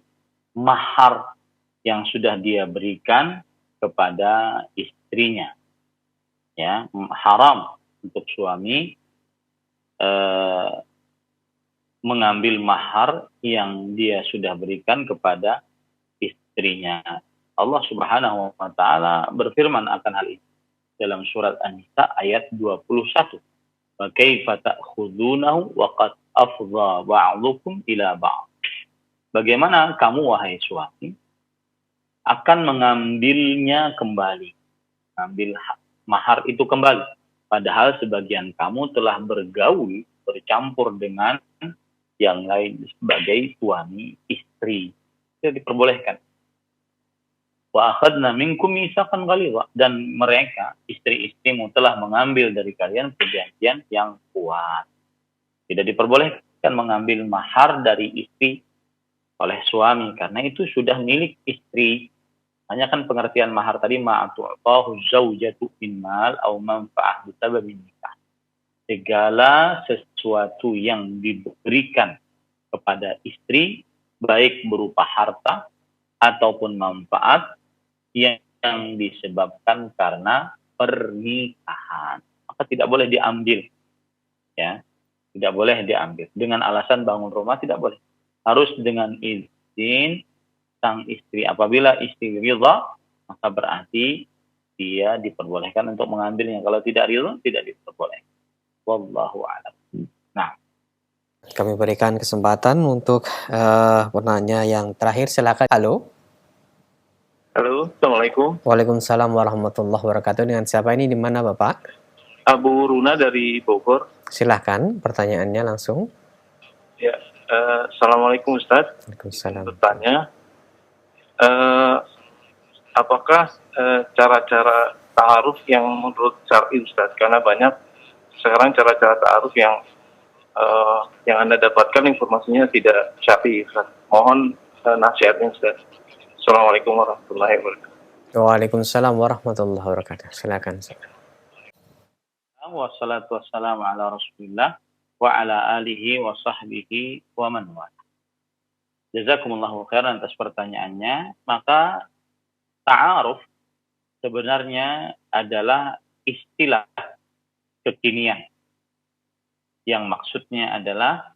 mahar yang sudah dia berikan kepada istrinya. Ya, haram untuk suami mengambil mahar yang dia sudah berikan kepada istrinya. Allah Subhanahu wa taala berfirman akan hal ini dalam surat An-Nisa ayat 21. Wa kaifa ta'khudunahu wa qad afdha ba'dukum ila ba'd. Bagaimana kamu wahai suami akan mengambilnya kembali, mengambil mahar itu kembali, padahal sebagian kamu telah bergaul, bercampur dengan yang lain sebagai suami istri. Itu diperbolehkan. Wa akhadna minkum mitsaqan ghalidha, dan mereka istri-istrimu telah mengambil dari kalian perjanjian yang kuat. Tidak diperbolehkan mengambil mahar dari istri oleh suami karena itu sudah milik istri. Hanya kan pengertian mahar tadi ma'atu'tahu zaujatu min mal au manfa'ah bisababin nikah. Segala sesuatu yang diberikan kepada istri baik berupa harta ataupun manfaat yang disebabkan karena pernikahan, maka tidak boleh diambil, ya, tidak boleh diambil dengan alasan bangun rumah, tidak boleh, harus dengan izin sang istri. Apabila istri ridha, maka berarti dia diperbolehkan untuk mengambilnya. Kalau tidak ridha, tidak diperbolehkan. Wallahu a'lam. Nah, kami berikan kesempatan untuk penanya yang terakhir. Silakan. Halo. Halo, Assalamualaikum. Waalaikumsalam warahmatullahi wabarakatuh. Dengan siapa ini, di mana Bapak? Abu Runa dari Bogor. Silahkan pertanyaannya langsung. Ya, Assalamualaikum Ustadz. Waalaikumsalam. Bertanya, apakah cara-cara ta'aruf yang menurut syar'i Ustadz? Karena banyak sekarang cara-cara ta'aruf yang Anda dapatkan informasinya tidak syar'i Ustadz. Mohon nasihatnya Ustadz. Assalamualaikum warahmatullahi wabarakatuh. Waalaikumsalam warahmatullahi wabarakatuh. Silakan. Wassalatu wassalamu ala Rasulillah wa ala alihi wa sahbihi wa man wala. Jazakumullahu khairan atas pertanyaannya. Maka ta'aruf sebenarnya adalah istilah kekinian yang maksudnya adalah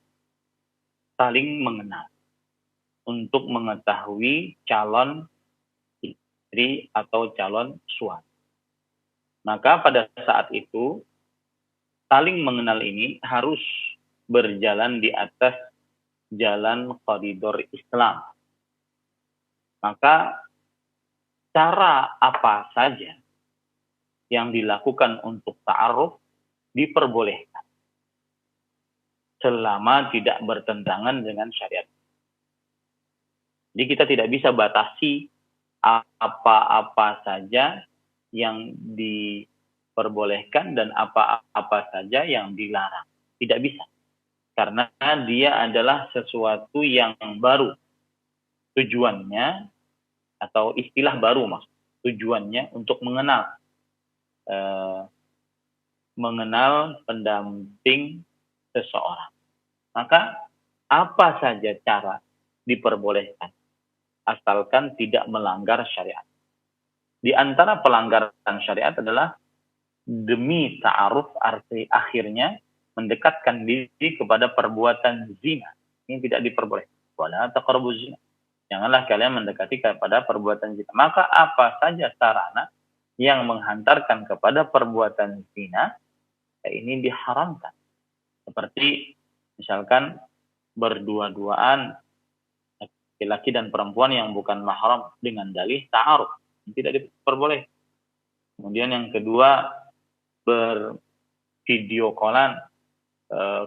saling mengenal untuk mengetahui calon istri atau calon suami. Maka pada saat itu saling mengenal ini harus berjalan di atas jalan koridor Islam. Maka cara apa saja yang dilakukan untuk ta'aruf diperbolehkan selama tidak bertentangan dengan syariat. Jadi kita tidak bisa batasi apa-apa saja yang diperbolehkan dan apa-apa saja yang dilarang. Tidak bisa. Karena dia adalah sesuatu yang baru. Tujuannya atau istilah baru maksud. Tujuannya untuk mengenal pendamping seseorang. Maka apa saja cara diperbolehkan asalkan tidak melanggar syariat. Di antara pelanggaran syariat adalah demi ta'aruf arti akhirnya mendekatkan diri kepada perbuatan zina. Ini tidak diperbolehkan. Wala taqrabuz zina. Janganlah kalian mendekati kepada perbuatan zina. Maka apa saja sarana yang menghantarkan kepada perbuatan zina, ini diharamkan. Seperti misalkan berdua-duaan laki-laki dan perempuan yang bukan mahram dengan dalih ta'aruf, tidak diperbolehkan. Kemudian yang kedua, bervideo callan,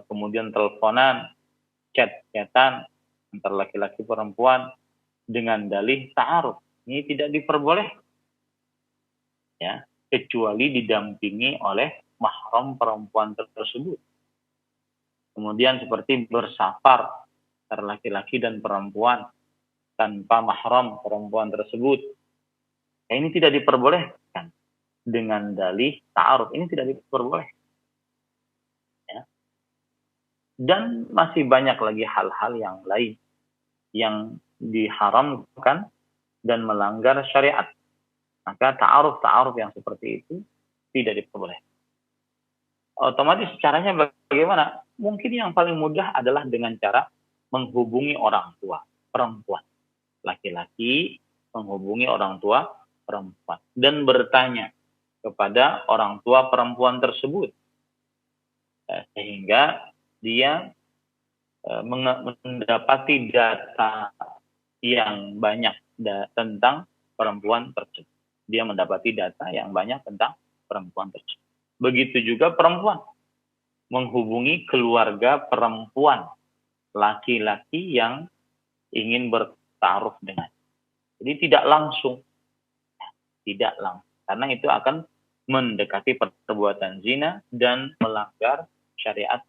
kemudian teleponan, chat-chatan antara laki-laki perempuan dengan dalih ta'aruf. Ini tidak diperbolehkan. Ya, kecuali didampingi oleh mahram perempuan tersebut. Kemudian seperti bersafar antara laki-laki dan perempuan tanpa mahram perempuan tersebut. Ini tidak diperbolehkan dengan dalih ta'aruf. Ini tidak diperbolehkan. Ya. Dan masih banyak lagi hal-hal yang lain yang diharamkan dan melanggar syariat. Maka ta'aruf yang seperti itu tidak diperbolehkan. Otomatis caranya bagaimana? Mungkin yang paling mudah adalah dengan cara menghubungi orang tua perempuan. Laki-laki menghubungi orang tua perempuan dan bertanya kepada orang tua perempuan tersebut. Sehingga dia mendapati data yang banyak tentang perempuan tersebut. Dia mendapati data yang banyak tentang perempuan tersebut. Begitu juga perempuan menghubungi keluarga perempuan laki-laki yang ingin bertaruh dengan. Jadi tidak langsung, karena itu akan mendekati perbuatan zina dan melanggar syariat.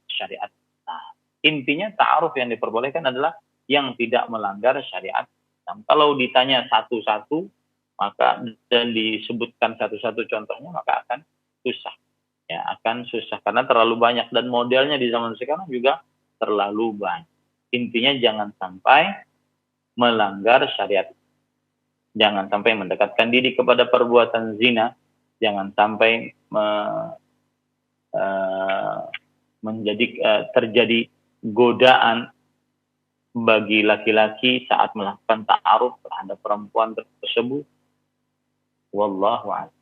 Nah, intinya ta'aruf yang diperbolehkan adalah yang tidak melanggar syariat. Nah, kalau ditanya satu-satu maka dan disebutkan satu-satu contohnya maka akan susah. Ya, akan susah karena terlalu banyak dan modelnya di zaman sekarang juga terlalu banyak. Intinya jangan sampai melanggar syariat. Jangan sampai mendekatkan diri kepada perbuatan zina, jangan sampai terjadi godaan bagi laki-laki saat melakukan ta'aruf terhadap perempuan tersebut. Wallahu a'lam.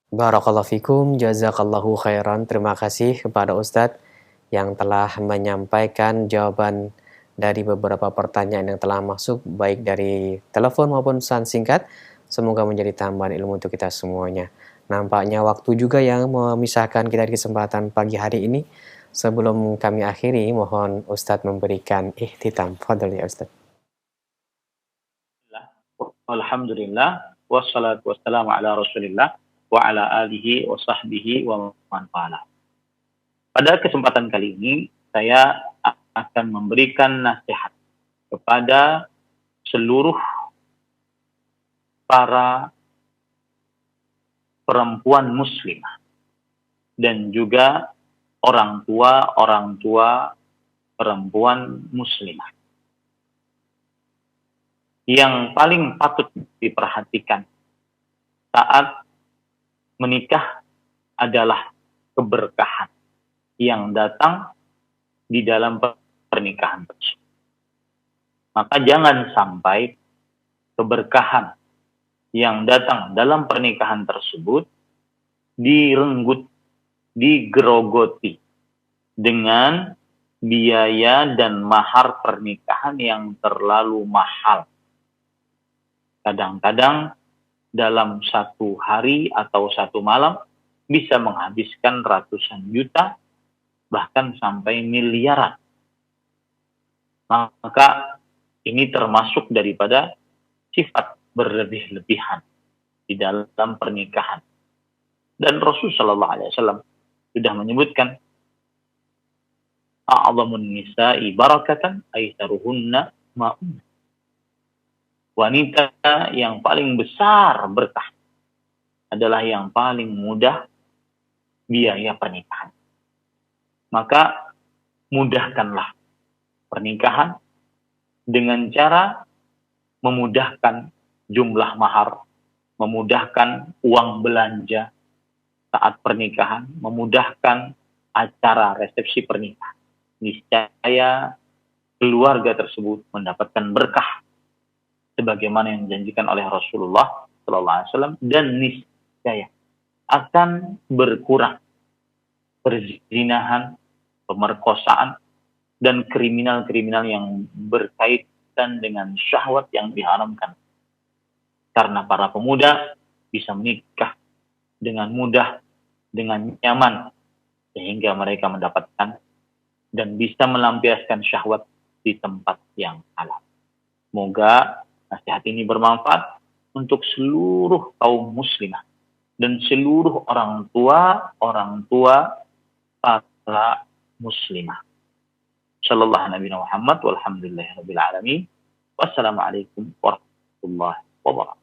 Barakallahu fikum, jazakallahu khairan. Terima kasih kepada Ustadz yang telah menyampaikan jawaban dari beberapa pertanyaan yang telah masuk, baik dari telepon maupun pesan singkat. Semoga menjadi tambahan ilmu untuk kita semuanya. Nampaknya waktu juga yang memisahkan kita di kesempatan pagi hari ini. Sebelum kami akhiri, mohon Ustadz memberikan ikhtitam. Fadhil ya Ustadz. Alhamdulillah, wassalatu wassalamu ala rasulillah wa ala alihi wa sahbihi wa man wala. Pada kesempatan kali ini saya akan memberikan nasihat kepada seluruh para perempuan muslimah dan juga orang tua perempuan muslimah. Yang paling patut diperhatikan saat menikah adalah keberkahan yang datang di dalam pernikahan tersebut. Maka jangan sampai keberkahan yang datang dalam pernikahan tersebut direnggut, digerogoti dengan biaya dan mahar pernikahan yang terlalu mahal. Kadang-kadang dalam satu hari atau satu malam bisa menghabiskan ratusan juta, bahkan sampai miliaran. Maka ini termasuk daripada sifat berlebih-lebihan di dalam pernikahan. Dan Rasulullah SAW sudah menyebutkan, a'zamun nisa'i barakatan aitharuhunna ma'un. Wanita yang paling besar berkah adalah yang paling mudah biaya pernikahan. Maka mudahkanlah pernikahan dengan cara memudahkan jumlah mahar, memudahkan uang belanja saat pernikahan, memudahkan acara resepsi pernikahan. Niscaya keluarga tersebut mendapatkan berkah sebagaimana yang dijanjikan oleh Rasulullah SAW, dan niscaya akan berkurang perzinahan, pemerkosaan, dan kriminal-kriminal yang berkaitan dengan syahwat yang diharamkan. Karena para pemuda bisa menikah dengan mudah, dengan nyaman, sehingga mereka mendapatkan dan bisa melampiaskan syahwat di tempat yang halal. Semoga nasihat ini bermanfaat untuk seluruh kaum muslimah dan seluruh orang tua para muslimah. Sallallahu Nabi Muhammad walhamdulillahirabbil alamin. Wassalamualaikum warahmatullahi wabarakatuh.